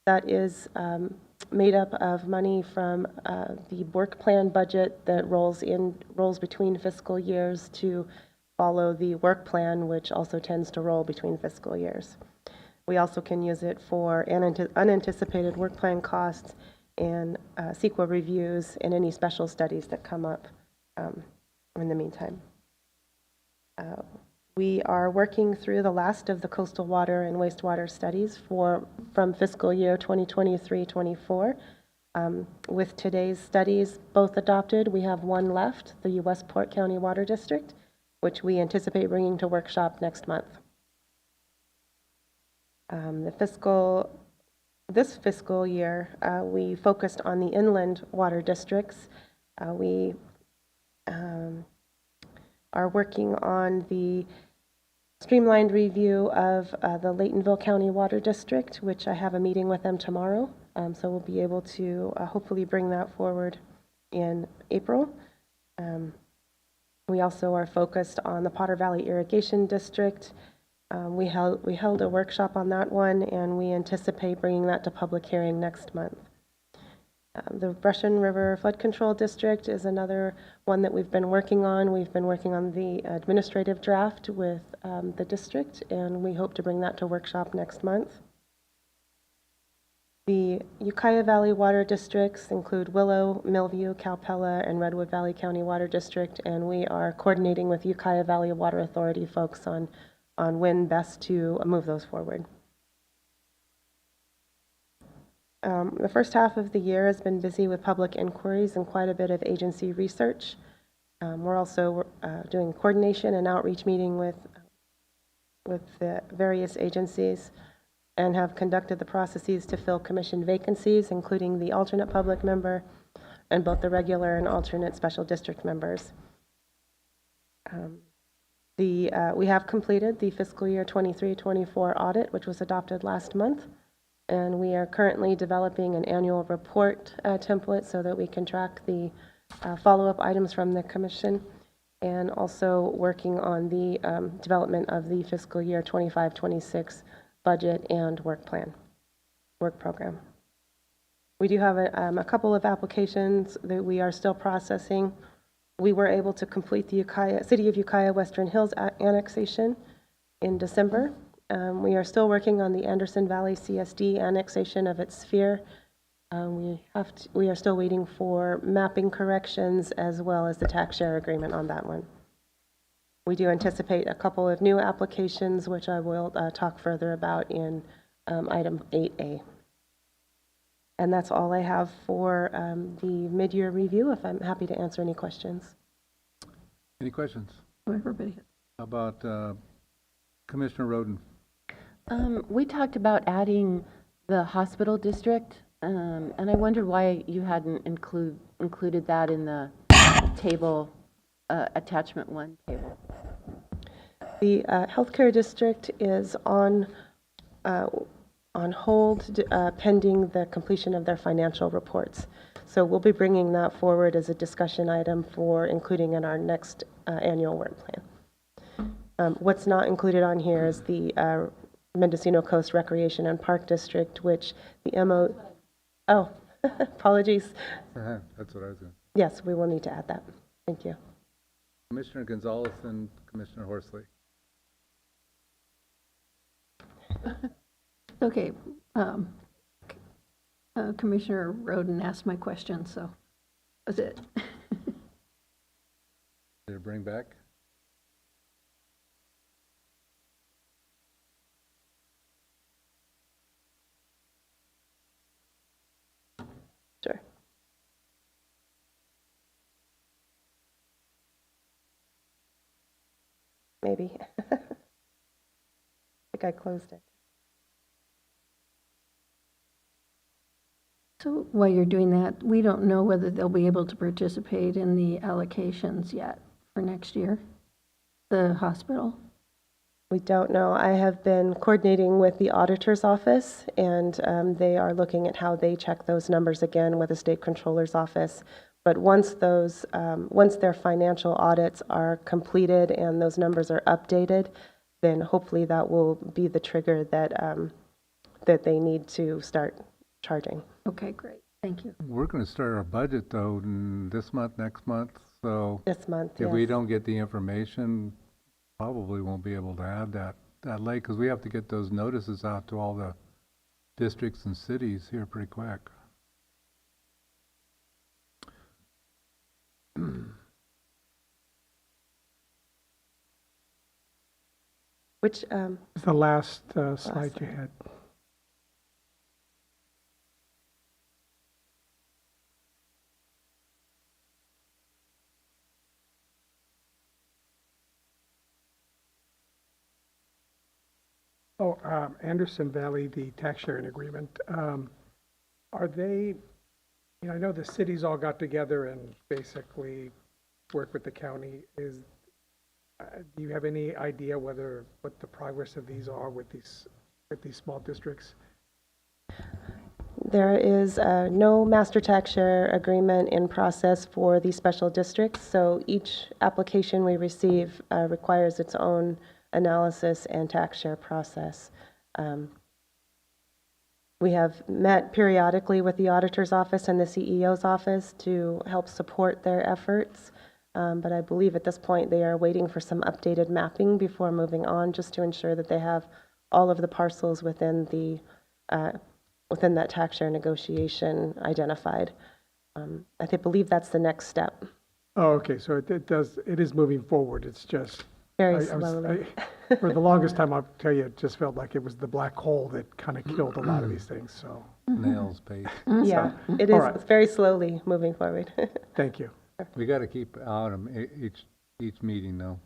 That is made up of money from the work plan budget that rolls between fiscal years to follow the work plan, which also tends to roll between fiscal years. We also can use it for unanticipated work plan costs and CEQA reviews and any special studies that come up in the meantime. We are working through the last of the coastal water and wastewater studies from fiscal year 2023-24. With today's studies both adopted, we have one left, the Westport County Water District, which we anticipate bringing to workshop next month. This fiscal year, we focused on the inland water districts. We are working on the streamlined review of the Laytonville County Water District, which I have a meeting with them tomorrow. So we'll be able to hopefully bring that forward in April. We also are focused on the Potter Valley Irrigation District. We held a workshop on that one, and we anticipate bringing that to public hearing next month. The Russian River Flood Control District is another one that we've been working on. We've been working on the administrative draft with the district, and we hope to bring that to workshop next month. The Ukiah Valley Water Districts include Willow, Millview, Calpella, and Redwood Valley County Water District, and we are coordinating with Ukiah Valley Water Authority folks on when best to move those forward. The first half of the year has been busy with public inquiries and quite a bit of agency research. We're also doing coordination and outreach meeting with the various agencies and have conducted the processes to fill commission vacancies, including the alternate public member and both the regular and alternate special district members. We have completed the fiscal year 23-24 audit, which was adopted last month. And we are currently developing an annual report template so that we can track the follow-up items from the commission, and also working on the development of the fiscal year 25-26 budget and work program. We do have a couple of applications that we are still processing. We were able to complete the City of Ukiah Western Hills annexation in December. We are still working on the Anderson Valley CSD annexation of its sphere. We are still waiting for mapping corrections as well as the tax share agreement on that one. We do anticipate a couple of new applications, which I will talk further about in item 8A. And that's all I have for the mid-year review. If I'm happy to answer any questions. Any questions? Everybody. How about Commissioner Roden? We talked about adding the hospital district, and I wondered why you hadn't included that in the table, attachment 1 table. The healthcare district is on hold pending the completion of their financial reports. So we'll be bringing that forward as a discussion item for including in our next annual work plan. What's not included on here is the Mendocino Coast Recreation and Park District, which the MO... Oh, apologies. That's what I was going to... Yes, we will need to add that. Thank you. Commissioner Gonzalez and Commissioner Horsley. Okay. Commissioner Roden asked my question, so that's it. Did it bring back? Sure. Maybe. I think I closed it. So while you're doing that, we don't know whether they'll be able to participate in the allocations yet for next year, the hospital. We don't know. I have been coordinating with the auditor's office, and they are looking at how they check those numbers again with the state controller's office. But once their financial audits are completed and those numbers are updated, then hopefully that will be the trigger that that they need to start charging. Okay, great. Thank you. We're going to start our budget, though, this month, next month. So this month, if we don't get the information, probably won't be able to add that late, because we have to get those notices out to all the districts and cities here pretty quick. Which It's the last slide you had. Oh, Anderson Valley, the tax sharing agreement. Are they, I know the cities all got together and basically work with the county. Do you have any idea what the progress of these are with these small districts? There is no master tax share agreement in process for these special districts, so each application we receive requires its own analysis and tax share process. We have met periodically with the auditor's office and the CEO's office to help support their efforts, but I believe at this point they are waiting for some updated mapping before moving on, just to ensure that they have all of the parcels within the within that tax share negotiation identified. I believe that's the next step. Oh, okay, so it is moving forward. It's just very slowly. For the longest time, I'll tell you, it just felt like it was the black hole that kind of killed a lot of these things. So Nails pace. Yeah, it is very slowly moving forward. Thank you. We got to keep out of each meeting, though.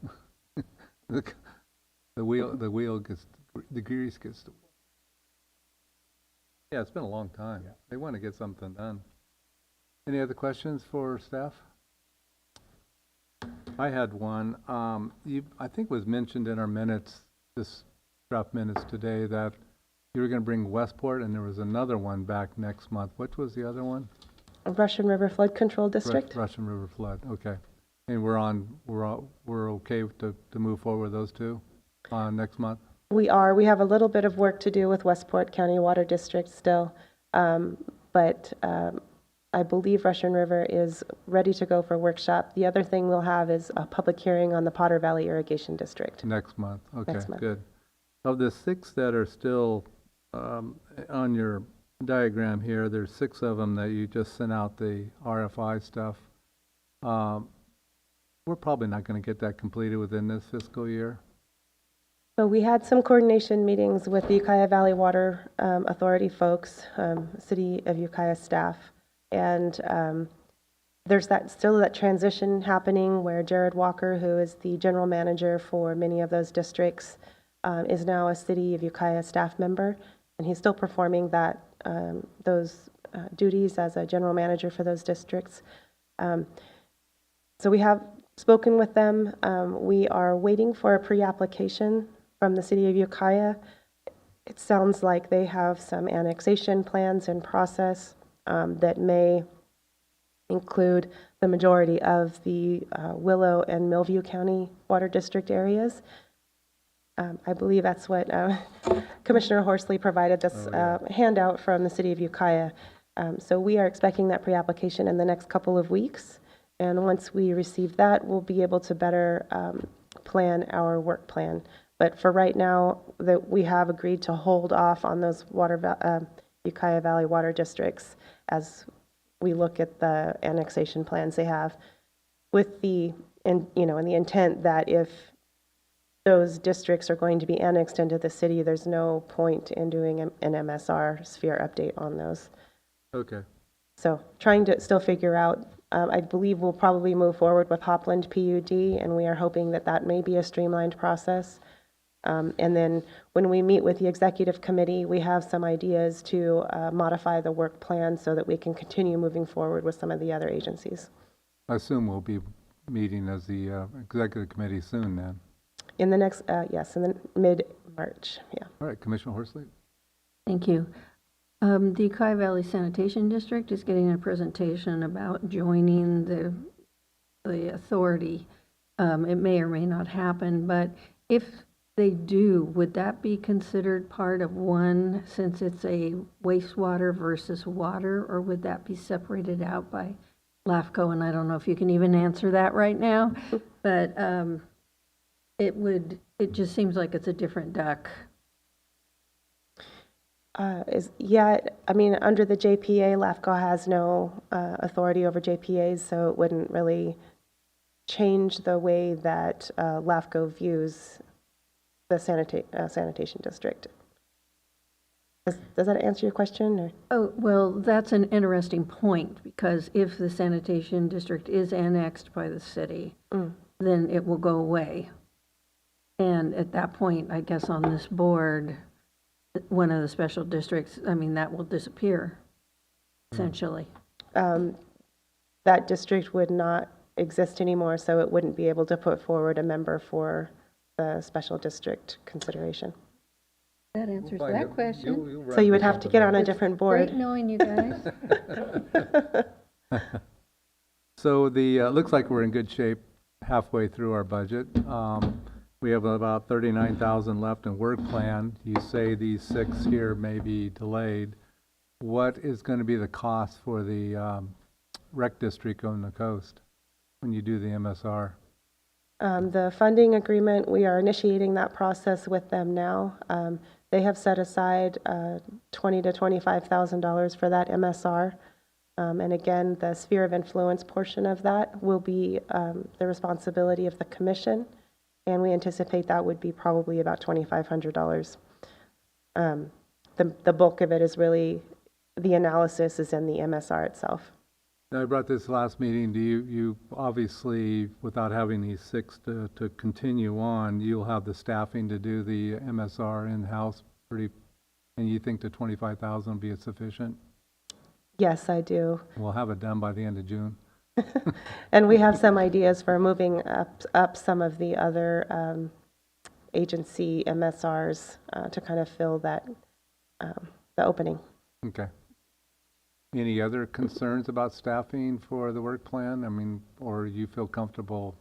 the wheel gets, the grease gets. Yeah, it's been a long time. Yeah. They want to get something done. Any other questions for staff? I had one. I think it was mentioned in our minutes, this draft minutes today, that you were going to bring Westport, and there was another one back next month. Which was the other one? Russian River Flood Control District. Russian River Flood. Okay, and we're okay to move forward with those two next month. We are. We have a little bit of work to do with Westport County Water District still, but I believe Russian River is ready to go for a workshop. The other thing we'll have is a public hearing on the Potter Valley Irrigation District. Next month. Okay, next month. Good. Of the 6 that are still on your diagram here, there's 6 of them that you just sent out the RFI stuff. We're probably not going to get that completed within this fiscal year. So we had some coordination meetings with the Ukiah Valley Water Authority folks, City of Ukiah staff, and there's still that transition happening where Jared Walker, who is the general manager for many of those districts, is now a City of Ukiah staff member, and he's still performing those duties as a general manager for those districts. So we have spoken with them. We are waiting for a pre-application from the city of Ukiah. It sounds like they have some annexation plans in process that may include the majority of the Willow and Millview County Water District areas. I believe that's what Commissioner Horsley provided this handout from the city of Ukiah. So we are expecting that pre-application in the next couple of weeks. And once we receive that, we'll be able to better plan our work plan. But for right now, that we have agreed to hold off on those Ukiah Valley water districts as we look at the annexation plans they have, with the in the intent that if those districts are going to be annexed into the city, there's no point in doing an MSR sphere update on those. Okay. So trying to still figure out, I believe we'll probably move forward with Hopland PUD, and we are hoping that that may be a streamlined process. And then when we meet with the executive committee, we have some ideas to modify the work plan so that we can continue moving forward with some of the other agencies. I assume we'll be meeting as the executive committee soon then. In the next, yes, in the mid-March, yeah. All right, Commissioner Horsley. Thank you. The Ukiah Valley Sanitation District is getting a presentation about joining the authority. It may or may not happen, but if they do, would that be considered part of one, since it's a wastewater versus water, or would that be separated out by LAFCO? And I don't know if you can even answer that right now, but it just seems like it's a different duck. I mean, under the JPA, LAFCO has no authority over JPAs, so it wouldn't really change the way that LAFCO views the sanitation district. Does that answer your question? Or? Oh, well, that's an interesting point, because if the sanitation district is annexed by the city, then it will go away. And at that point, I guess on this board, one of the special districts, I mean, that will disappear, essentially. That district would not exist anymore, so it wouldn't be able to put forward a member for the special district consideration. That answers that question. So you would have to get on a different board. Great knowing you guys. So the looks like we're in good shape halfway through our budget. We have about 39,000 left in work plan. You say these 6 here may be delayed. What is going to be the cost for the rec district on the coast when you do the MSR? The funding agreement, we are initiating that process with them now. They have set aside $20,000 to $25,000 for that MSR. And again, the sphere of influence portion of that will be the responsibility of the commission. And we anticipate that would be probably about $2,500. The bulk of it is really, the analysis is in the MSR itself. Now, I brought this last meeting. Do you obviously, without having these 6 to continue on, you'll have the staffing to do the MSR in-house and you think the $25,000 will be sufficient? Yes, I do. We'll have it done by the end of June. And we have some ideas for moving up some of the other agency MSRs to kind of fill that, the opening. Okay. Any other concerns about staffing for the work plan? I mean, or you feel comfortable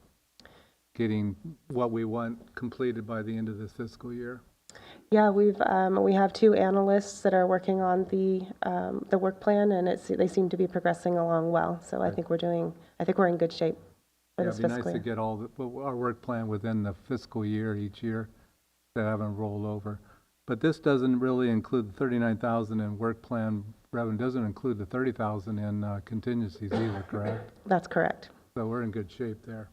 getting what we want completed by the end of this fiscal year? Yeah, we have 2 analysts that are working on the work plan, and they seem to be progressing along well. So I think we're in good shape for this fiscal year. It'd be nice to get all our work plan within the fiscal year each year, to have them roll over. But this doesn't really include the $39,000 in work plan revenue. Doesn't include the $30,000 in contingencies either, correct? That's correct. So we're in good shape there.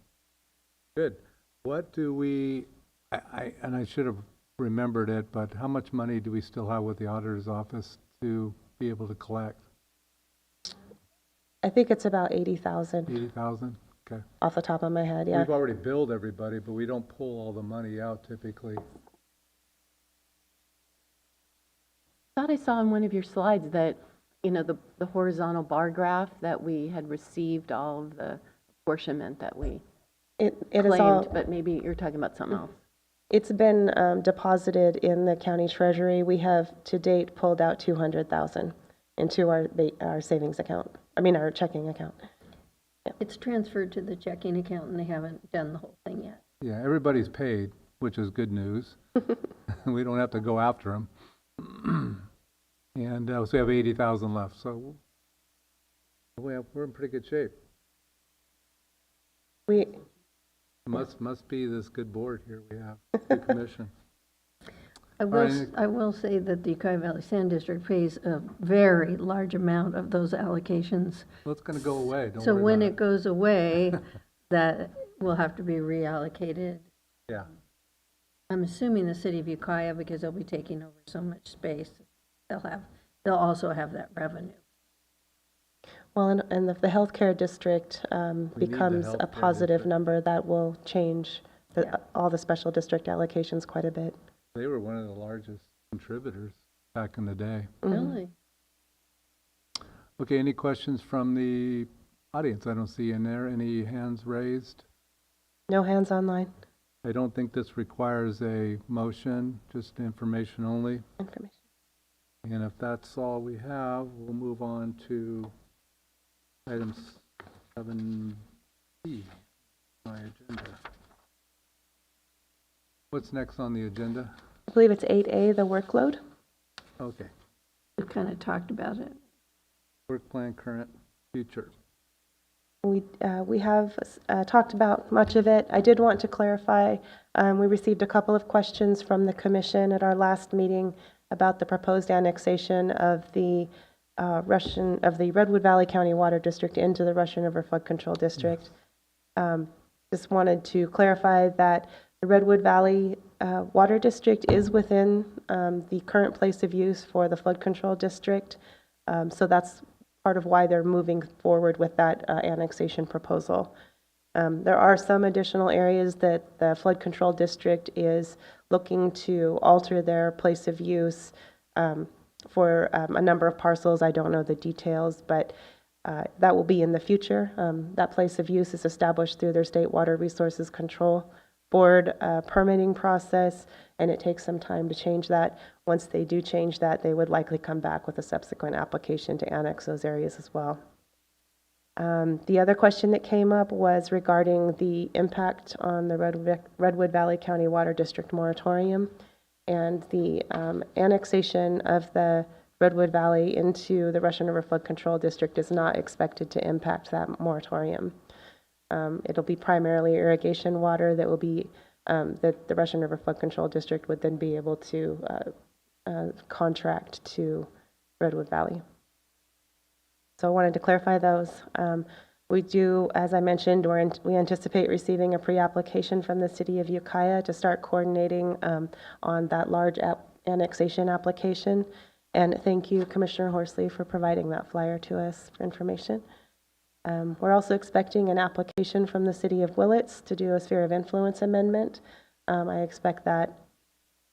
Good. What do we? And I should have remembered it, but how much money do we still have with the auditor's office to be able to collect? I think it's about 80,000. 80,000? Okay. Off the top of my head, yeah. We've already billed everybody, but we don't pull all the money out typically. thought I saw on one of your slides that, you know, the horizontal bar graph that we had received all of the apportionment that we It claimed, is all, but maybe you're talking about something else. it's been deposited in the county treasury. We have to date pulled out 200,000 into our savings account. I mean, our checking account. It's transferred to the checking account and they haven't done the whole thing yet. Yeah, everybody's paid, which is good news. We don't have to go after them. And so we have 80,000 left, so we're in pretty good shape. We Must be this good board here we have, good commission. I will say that the Ukiah Valley Sand District pays a very large amount of those allocations. Well, it's going to go away. Don't So worry when about it goes away, that will have to be reallocated. Yeah. I'm assuming the city of Ukiah, because they'll be taking over so much space, they'll also have that revenue. Well, and if the healthcare district becomes a positive number, that will change all the special district allocations quite a bit. They were one of the largest contributors back in the day. Really? Okay, any questions from the audience? I don't see in there any hands raised. No hands online. I don't think this requires a motion, just information only. Information. And if that's all we have, we'll move on to item 7B, my agenda. What's next on the agenda? I believe it's 8A, the workload. Okay. We kind of talked about it. Work plan, current, future. We have talked about much of it. I did want to clarify, we received a couple of questions from the commission at our last meeting about the proposed annexation of the Redwood Valley County Water District into the Russian River Flood Control District. Just wanted to clarify that the Redwood Valley Water District is within the current place of use for the Flood Control District. So that's part of why they're moving forward with that annexation proposal. There are some additional areas that the Flood Control District is looking to alter their place of use for a number of parcels. I don't know the details, but that will be in the future. That place of use is established through their State Water Resources Control Board permitting process, and it takes some time to change that. Once they do change that, they would likely come back with a subsequent application to annex those areas as well. The other question that came up was regarding the impact on the Redwood Valley County Water District moratorium, and the annexation of the Redwood Valley into the Russian River Flood Control District is not expected to impact that moratorium. It'll be primarily irrigation water that will be that the Russian River Flood Control District would then be able to contract to Redwood Valley. So I wanted to clarify those. We do, as I mentioned, we anticipate receiving a pre-application from the city of Ukiah to start coordinating on that large annexation application. And thank you, Commissioner Horsley, for providing that flyer to us for information. We're also expecting an application from the city of Willits to do a sphere of influence amendment. I expect that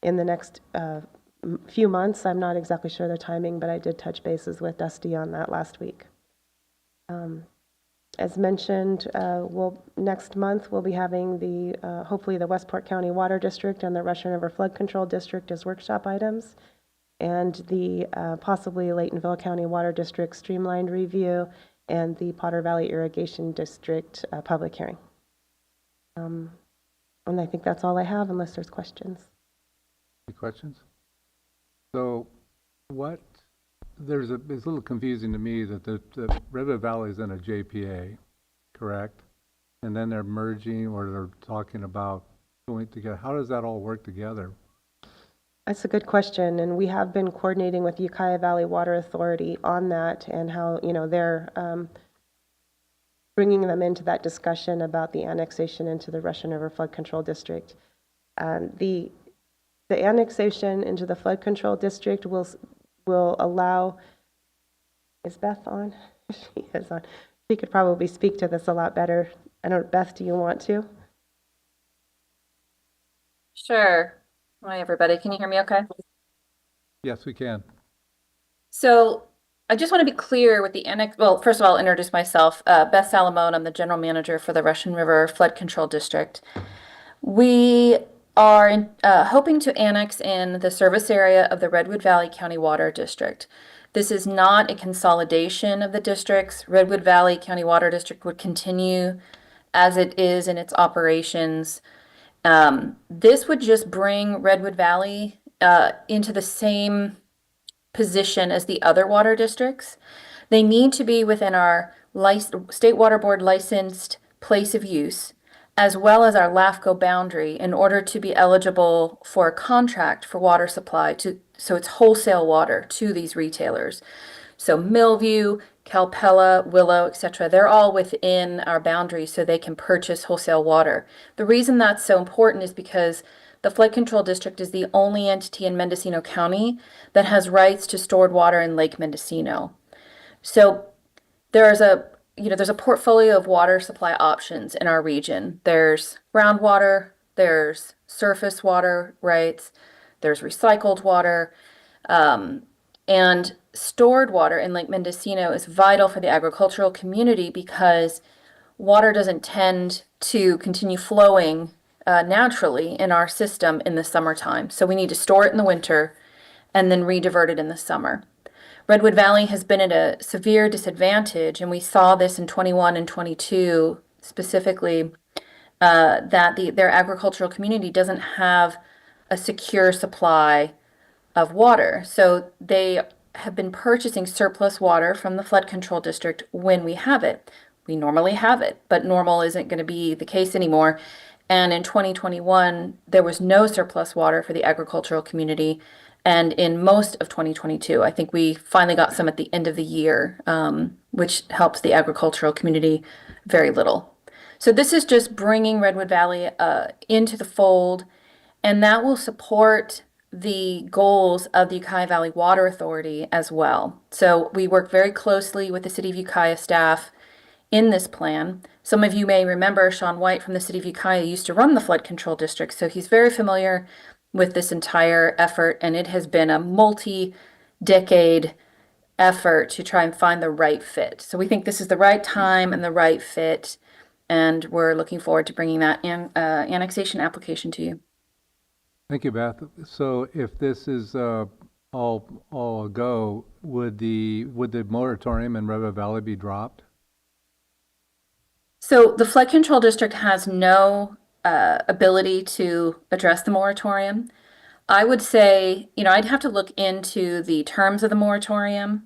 in the next few months. I'm not exactly sure the timing, but I did touch bases with Dusty on that last week. As mentioned, next month we'll be having the hopefully the Westport County Water District and the Russian River Flood Control District as workshop items, and the possibly Laytonville County Water District streamlined review and the Potter Valley Irrigation District public hearing. And I think that's all I have, unless there's questions. Any questions? So it's a little confusing to me that the Redwood Valley is in a JPA, correct? And then they're merging, or they're talking about going together. How does that all work together? That's a good question, and we have been coordinating with the Ukiah Valley Water Authority on that, and how they're bringing them into that discussion about the annexation into the Russian River Flood Control District. The annexation into the Flood Control District will allow. Is Beth on? She is on. She could probably speak to this a lot better. I don't. Beth, do you want to? Sure. Hi, everybody. Can you hear me okay? Yes, we can. So I just want to be clear with the annex. Well, first of all, I'll introduce myself. Beth Salamone, I'm the general manager for the Russian River Flood Control District. We are hoping to annex in the service area of the Redwood Valley County Water District. This is not a consolidation of the districts. Redwood Valley County Water District would continue as it is in its operations. This would just bring Redwood Valley into the same position as the other water districts. They need to be within our State Water Board licensed place of use, as well as our LAFCO boundary, in order to be eligible for a contract for water supply so it's wholesale water to these retailers. So Millview, Calpella, Willow, etc., they're all within our boundaries so they can purchase wholesale water. The reason that's so important is because the Flood Control District is the only entity in Mendocino County that has rights to stored water in Lake Mendocino. So there's a portfolio of water supply options in our region. There's groundwater, there's surface water rights, there's recycled water, and stored water in Lake Mendocino is vital for the agricultural community because water doesn't tend to continue flowing naturally in our system in the summertime. So we need to store it in the winter and then re-divert it in the summer. Redwood Valley has been at a severe disadvantage, and we saw this in 21 and 22 specifically, that their agricultural community doesn't have a secure supply of water. So they have been purchasing surplus water from the flood control district when we have it. We normally have it, but normal isn't going to be the case anymore. And in 2021, there was no surplus water for the agricultural community. And in most of 2022, I think we finally got some at the end of the year, which helps the agricultural community very little. So this is just bringing Redwood Valley into the fold, and that will support the goals of the Ukiah Valley Water Authority as well. So we work very closely with the City of Ukiah staff in this plan. Some of you may remember Sean White from the City of Ukiah used to run the flood control district, so he's very familiar with this entire effort, and it has been a multi-decade effort to try and find the right fit. So we think this is the right time and the right fit, and we're looking forward to bringing that annexation application to you. Thank you, Beth. So if this is all a go, would the moratorium in Redwood Valley be dropped? So the flood control district has no ability to address the moratorium. I would say, I'd have to look into the terms of the moratorium,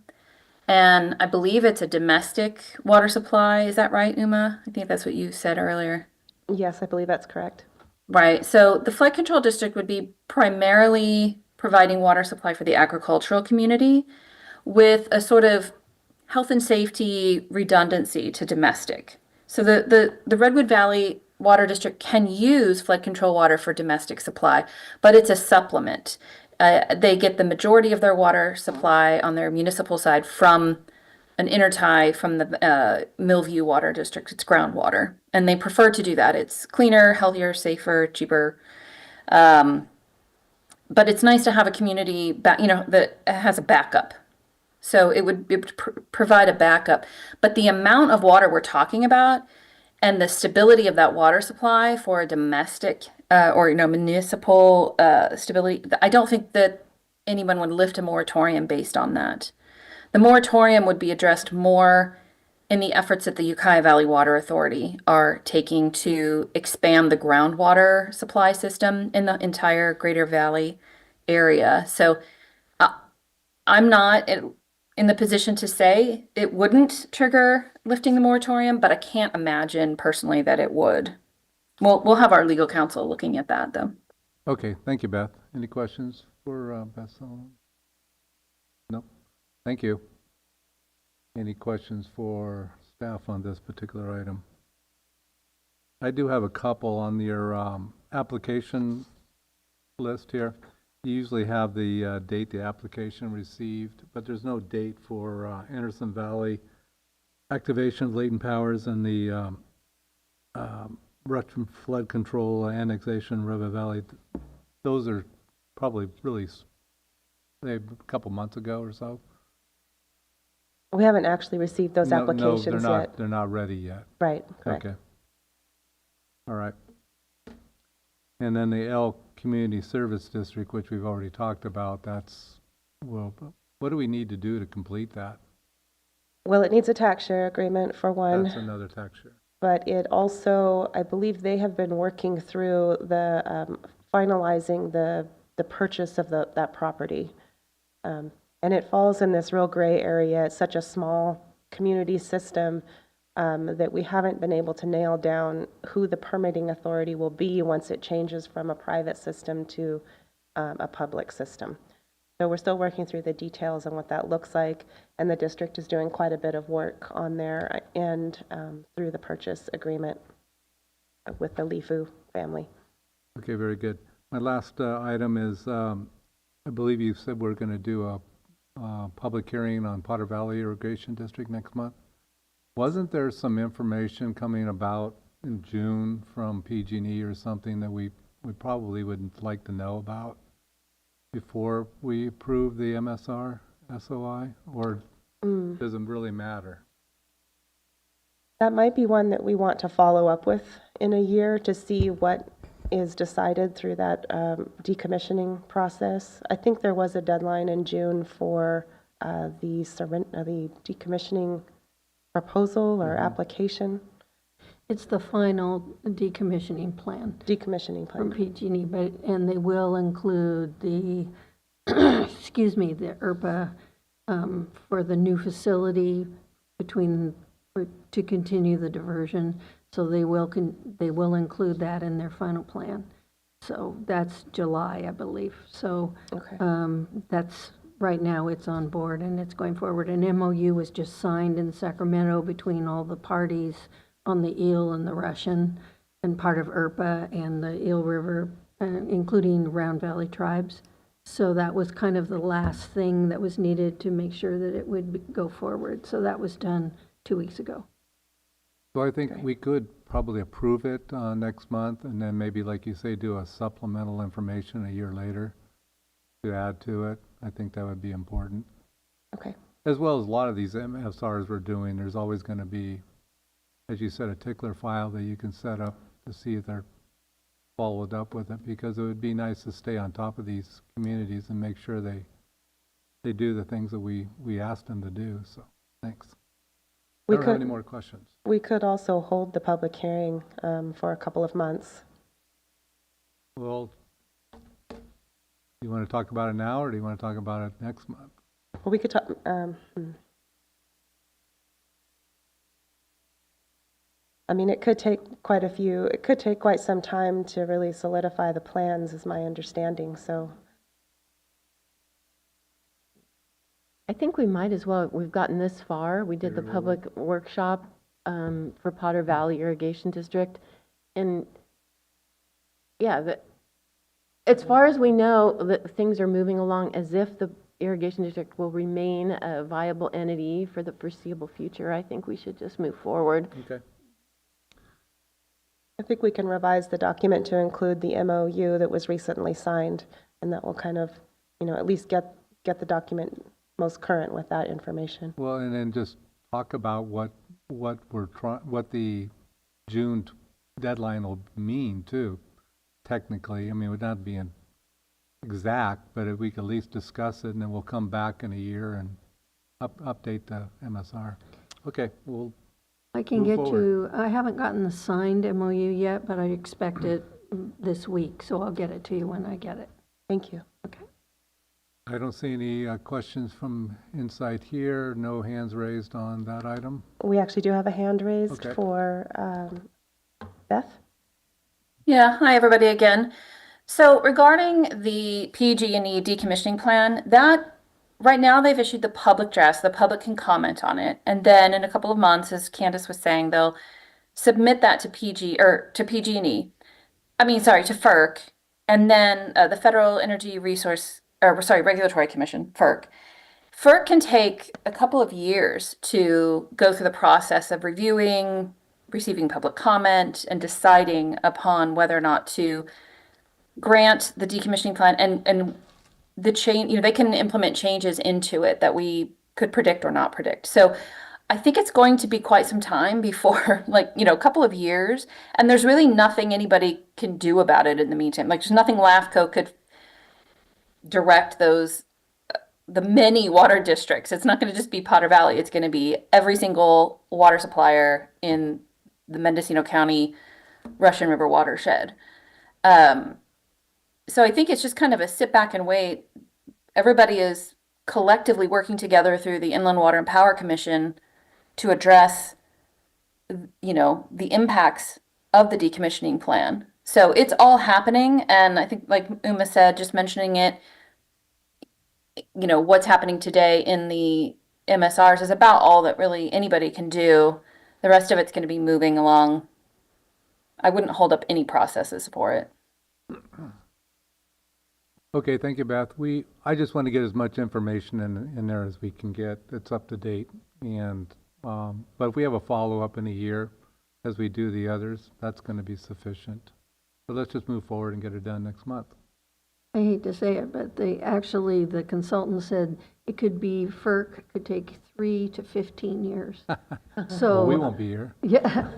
and I believe it's a domestic water supply. Is that right, Uma? I think that's what you said earlier. Yes, I believe that's correct. Right. So the flood control district would be primarily providing water supply for the agricultural community with a sort of health and safety redundancy to domestic. So the Redwood Valley Water District can use flood control water for domestic supply, but it's a supplement. They get the majority of their water supply on their municipal side from an intertie from the Millview Water District. It's groundwater, and they prefer to do that. It's cleaner, healthier, safer, cheaper. But it's nice to have a community that has a backup. So it would provide a backup. But the amount of water we're talking about and the stability of that water supply for a domestic or municipal stability, I don't think that anyone would lift a moratorium based on that. The moratorium would be addressed more in the efforts that the Ukiah Valley Water Authority are taking to expand the groundwater supply system in the entire Greater Valley area. So I'm not in the position to say it wouldn't trigger lifting the moratorium, but I can't imagine personally that it would. We'll have our legal counsel looking at that, though. Okay, thank you, Beth. Any questions for Beth Solomon? No? Thank you. Any questions for staff on this particular item? I do have a couple on your application list here. You usually have the date the application received, but there's no date for Anderson Valley activation of latent powers and the Russian flood control annexation River Valley. Those are probably really a couple months ago or so. We haven't actually received those No, applications they're not, yet. they're not ready yet. Right, correct. Okay. All right. And then the L Community Service District, which we've already talked about, that's, well, what do we need to do to complete that? Well, it needs a tax share agreement for one. That's another tax share. But it also, I believe they have been working through the, finalizing the purchase of that property. And it falls in this real gray area. It's such a small community system that we haven't been able to nail down who the permitting authority will be once it changes from a private system to a public system. So we're still working through the details on what that looks like, and the district is doing quite a bit of work on there and through the purchase agreement with the Lifu family. Okay, very good. My last item is, I believe you said we're going to do a public hearing on Potter Valley Irrigation District next month. Wasn't there some information coming about in June from PG&E or something that we probably would like to know about before we approve the MSR SOI, or does it really matter? That might be one that we want to follow up with in a year to see what is decided through that decommissioning process. I think there was a deadline in June for the decommissioning proposal or application. It's the final decommissioning plan. Decommissioning plan. From PG&E, and they will include the, excuse me, the ERPA for the new facility to continue the diversion. So they will include that in their final plan. So that's July, I believe. So that's right now it's on board and it's going forward. An MOU was just signed in Sacramento between all the parties on the Eel and the Russian, and part of ERPA and the Eel River, including Round Valley tribes. So that was kind of the last thing that was needed to make sure that it would go forward. So that was done 2 weeks ago. So I think we could probably approve it next month, and then maybe, like you say, do a supplemental information a year later to add to it. I think that would be important. Okay. As well as a lot of these MSRs we're doing, there's always going to be, as you said, a tickler file that you can set up to see if they're followed up with it, because it would be nice to stay on top of these communities and make sure they do the things that we asked them to do. So thanks. I don't have any more questions. We could also hold the public hearing for a couple of months. Well, do you want to talk about it now, or do you want to talk about it next month? Well, we could talk. I mean, it could take quite some time to really solidify the plans, is my understanding, so. I think we might as well. We've gotten this far. We did the public workshop for Potter Valley Irrigation District. And yeah, as far as we know, that things are moving along as if the irrigation district will remain a viable entity for the foreseeable future. I think we should just move forward. Okay. I think we can revise the document to include the MOU that was recently signed, and that will kind of, at least get the document most current with that information. Well, and then just talk about what the June deadline will mean too. Technically, I mean, it would not be exact, but if we could at least discuss it, and then we'll come back in a year and update the MSR. Okay, we'll. I can get you, I haven't gotten the signed MOU yet, but I expect it this week, so I'll get it to you when I get it. Thank you. Okay. I don't see any questions from inside here. No hands raised on that item. We actually do have a hand raised for Beth. Yeah, hi everybody again. So regarding the PG&E decommissioning plan, that right now they've issued the public draft, so the public can comment on it. And then in a couple of months, as Candace was saying, they'll submit that to PG&E. To FERC, and then the Federal Regulatory Commission, FERC. FERC can take a couple of years to go through the process of reviewing, receiving public comment, and deciding upon whether or not to grant the decommissioning plan and the change. They can implement changes into it that we could predict or not predict. So I think it's going to be quite some time before, like, a couple of years, and there's really nothing anybody can do about it in the meantime. Like, there's nothing LAFCO could direct the many water districts. It's not going to just be Potter Valley. It's going to be every single water supplier in the Mendocino County Russian River watershed. So I think it's just kind of a sit back and wait. Everybody is collectively working together through the Inland Water and Power Commission to address, the impacts of the decommissioning plan. So it's all happening. And I think, like Uma said, just mentioning it, what's happening today in the MSRs is about all that really anybody can do. The rest of it's going to be moving along. I wouldn't hold up any processes for it. Okay, thank you, Beth. I just want to get as much information in there as we can get that's up to date. And but if we have a follow-up in a year, as we do the others, that's going to be sufficient. So let's just move forward and get it done next month. I hate to say it, but the consultant said it could be, FERC could take 3 to 15 years. So well, we won't be here. Yeah.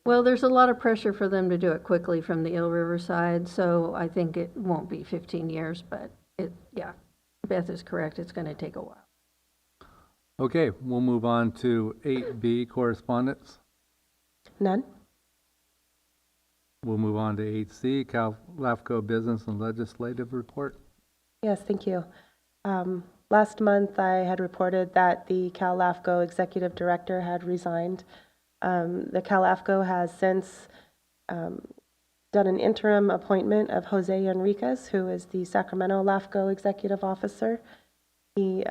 Well, there's a lot of pressure for them to do it quickly from the Eel River side, so I think it won't be 15 years, but Beth is correct, it's going to take a while. Okay, we'll move on to 8B, correspondence. None. We'll move on to 8C, CALAFCO Business and Legislative Report. Yes, thank you. Last month, I had reported that the CALAFCO Executive Director had resigned. The CALAFCO has since done an interim appointment of Jose Enriquez, who is the Sacramento LAFCO Executive Officer. He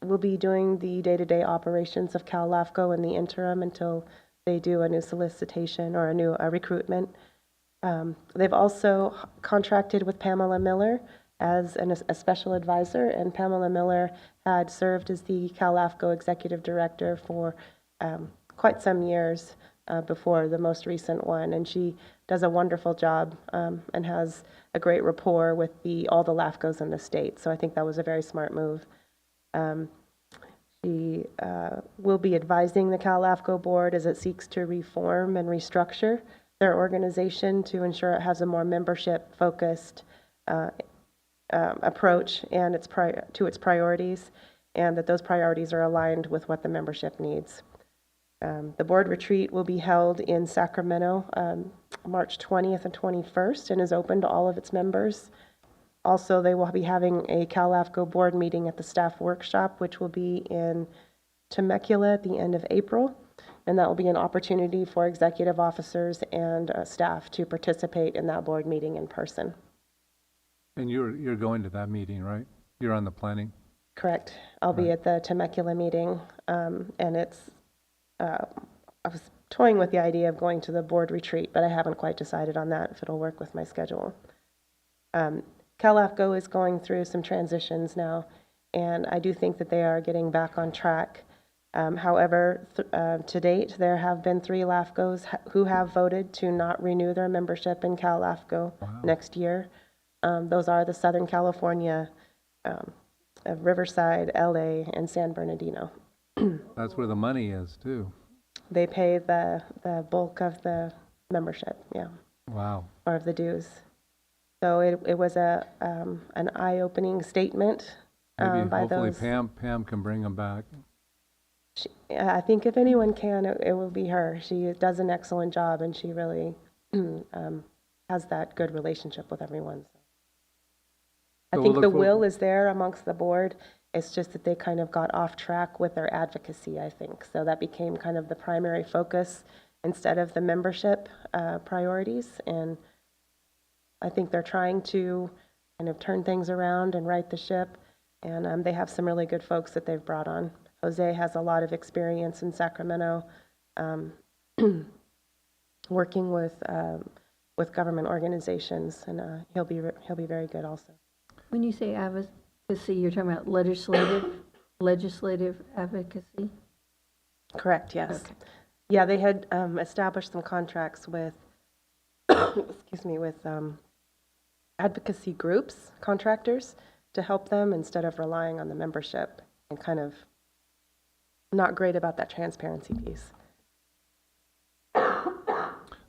will be doing the day-to-day operations of CALAFCO in the interim until they do a new solicitation or a new recruitment. They've also contracted with Pamela Miller as a special advisor, and Pamela Miller had served as the CALAFCO Executive Director for quite some years before the most recent one, and she does a wonderful job and has a great rapport with all the LAFCOs in the state, so I think that was a very smart move. She will be advising the CALAFCO board as it seeks to reform and restructure their organization to ensure it has a more membership-focused approach and to its priorities, and that those priorities are aligned with what the membership needs. The board retreat will be held in Sacramento March 20th and 21st and is open to all of its members. Also, they will be having a CALAFCO board meeting at the staff workshop, which will be in Temecula at the end of April, and that will be an opportunity for executive officers and staff to participate in that board meeting in person. And you're going to that meeting, right? You're on the planning? Correct. I'll be at the Temecula meeting, and it's I was toying with the idea of going to the board retreat, but I haven't quite decided on that, if it'll work with my schedule. CALAFCO is going through some transitions now, and I do think that they are getting back on track. However, to date, there have been 3 LAFCOs who have voted to not renew their membership in CALAFCO next year. Those are the Southern California, Riverside, LA, and San Bernardino. That's where the money is, too. They pay the bulk of the membership, yeah. Wow. Or of the dues. So it was an eye-opening statement Maybe by hopefully those. Pam can bring them back. I think if anyone can, it will be her. She does an excellent job, and she really has that good relationship with everyone. I So think we'll the look will is there amongst the board. It's just that they kind of got off track with their advocacy, I think. So that became kind of the primary focus instead of the membership priorities. And I think they're trying to kind of turn things around and right the ship. And they have some really good folks that they've brought on. Jose has a lot of experience in Sacramento working with government organizations, and he'll be very good also. When you say advocacy, you're talking about legislative advocacy? Correct, yes. Okay. Yeah, they had established some contracts with, excuse me, with advocacy groups, contractors, to help them instead of relying on the membership, and kind of not great about that transparency piece.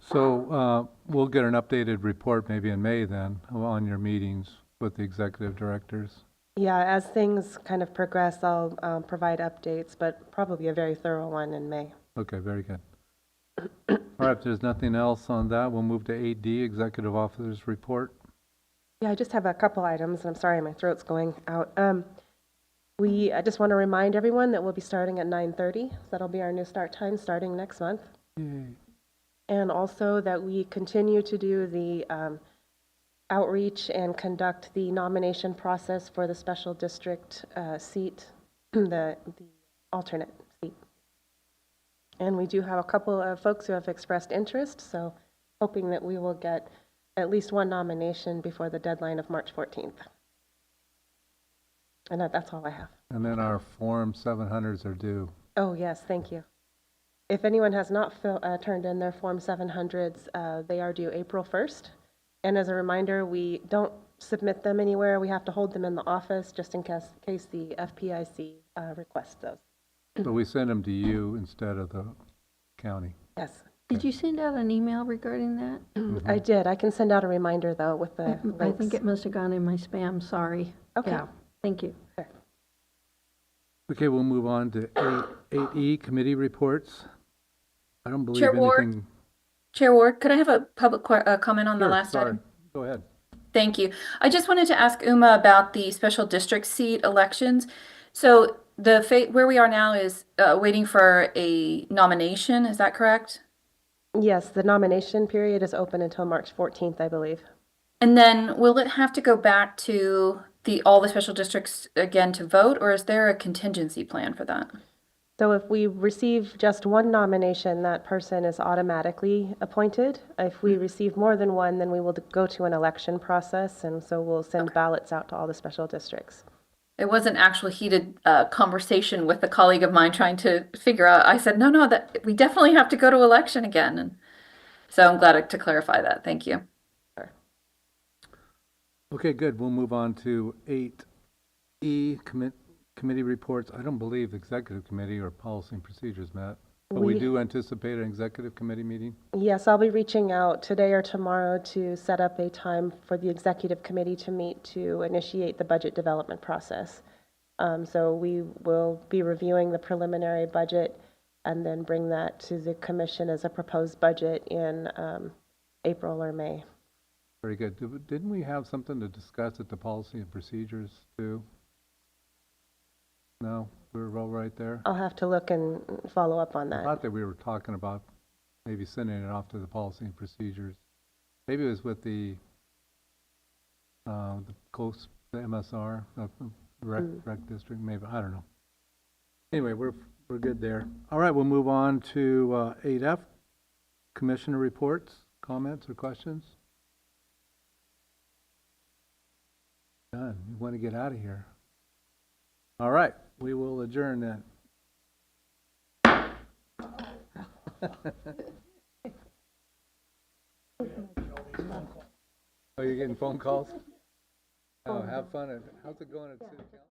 So we'll get an updated report maybe in May then on your meetings with the executive directors. Yeah, as things kind of progress, I'll provide updates, but probably a very thorough one in May. Okay, very good. All right, if there's nothing else on that, we'll move to 8D, Executive Officer's Report. Yeah, I just have a couple items, and I'm sorry, my throat's going out. I just want to remind everyone that we'll be starting at 9:30. So that'll be our new start time starting next month. Yay. And also that we continue to do the outreach and conduct the nomination process for the special district seat, the alternate seat. And we do have a couple of folks who have expressed interest, so hoping that we will get at least one nomination before the deadline of March 14th. And that's all I have. And then our Form 700s are due. Oh, yes, thank you. If anyone has not turned in their Form 700s, they are due April 1st. And as a reminder, we don't submit them anywhere. We have to hold them in the office just in case the FPIC requests those. So we send them to you instead of the county. Yes. Did you send out an email regarding that? I did. I can send out a reminder, though, with the I think it must have gone in my spam, sorry. Okay. Yeah, thank you. Sure. Okay, we'll move on to 8E, Committee Reports. I don't believe Chair Ward? anything. Chair Ward, could I have a public comment on the Sure, last sorry. item? Go ahead. Thank you. I just wanted to ask Uma about the special district seat elections. So where we are now is waiting for a nomination, is that correct? Yes, the nomination period is open until March 14th, I believe. And then will it have to go back to all the special districts again to vote, or is there a contingency plan for that? So if we receive just one nomination, that person is automatically appointed. If we receive more than one, then we will go to an election process, and so we'll send ballots out to all the special districts. It was an actual heated conversation with a colleague of mine trying to figure out. I said, no, that we definitely have to go to election again. And so I'm glad to clarify that. Thank you. Okay, good. We'll move on to 8E, Committee Reports. I don't believe Executive Committee or Policy and Procedures met, but we do anticipate an Executive Committee meeting. Yes, I'll be reaching out today or tomorrow to set up a time for the Executive Committee to meet to initiate the budget development process. So we will be reviewing the preliminary budget and then bring that to the Commission as a proposed budget in April or May. Very good. Didn't we have something to discuss at the Policy and Procedures too? No, we were all right there. I'll have to look and follow up on I that. thought that we were talking about maybe sending it off to the Policy and Procedures. Maybe it was with the coast, the MSR, rec district. Maybe, I don't know. Anyway, we're good there. All right, we'll move on to 8F, Commissioner reports, comments, or questions. Done. You want to get out of here. All right, we will adjourn then. Oh, you're getting phone calls? Oh, have fun. How's it going at City Council?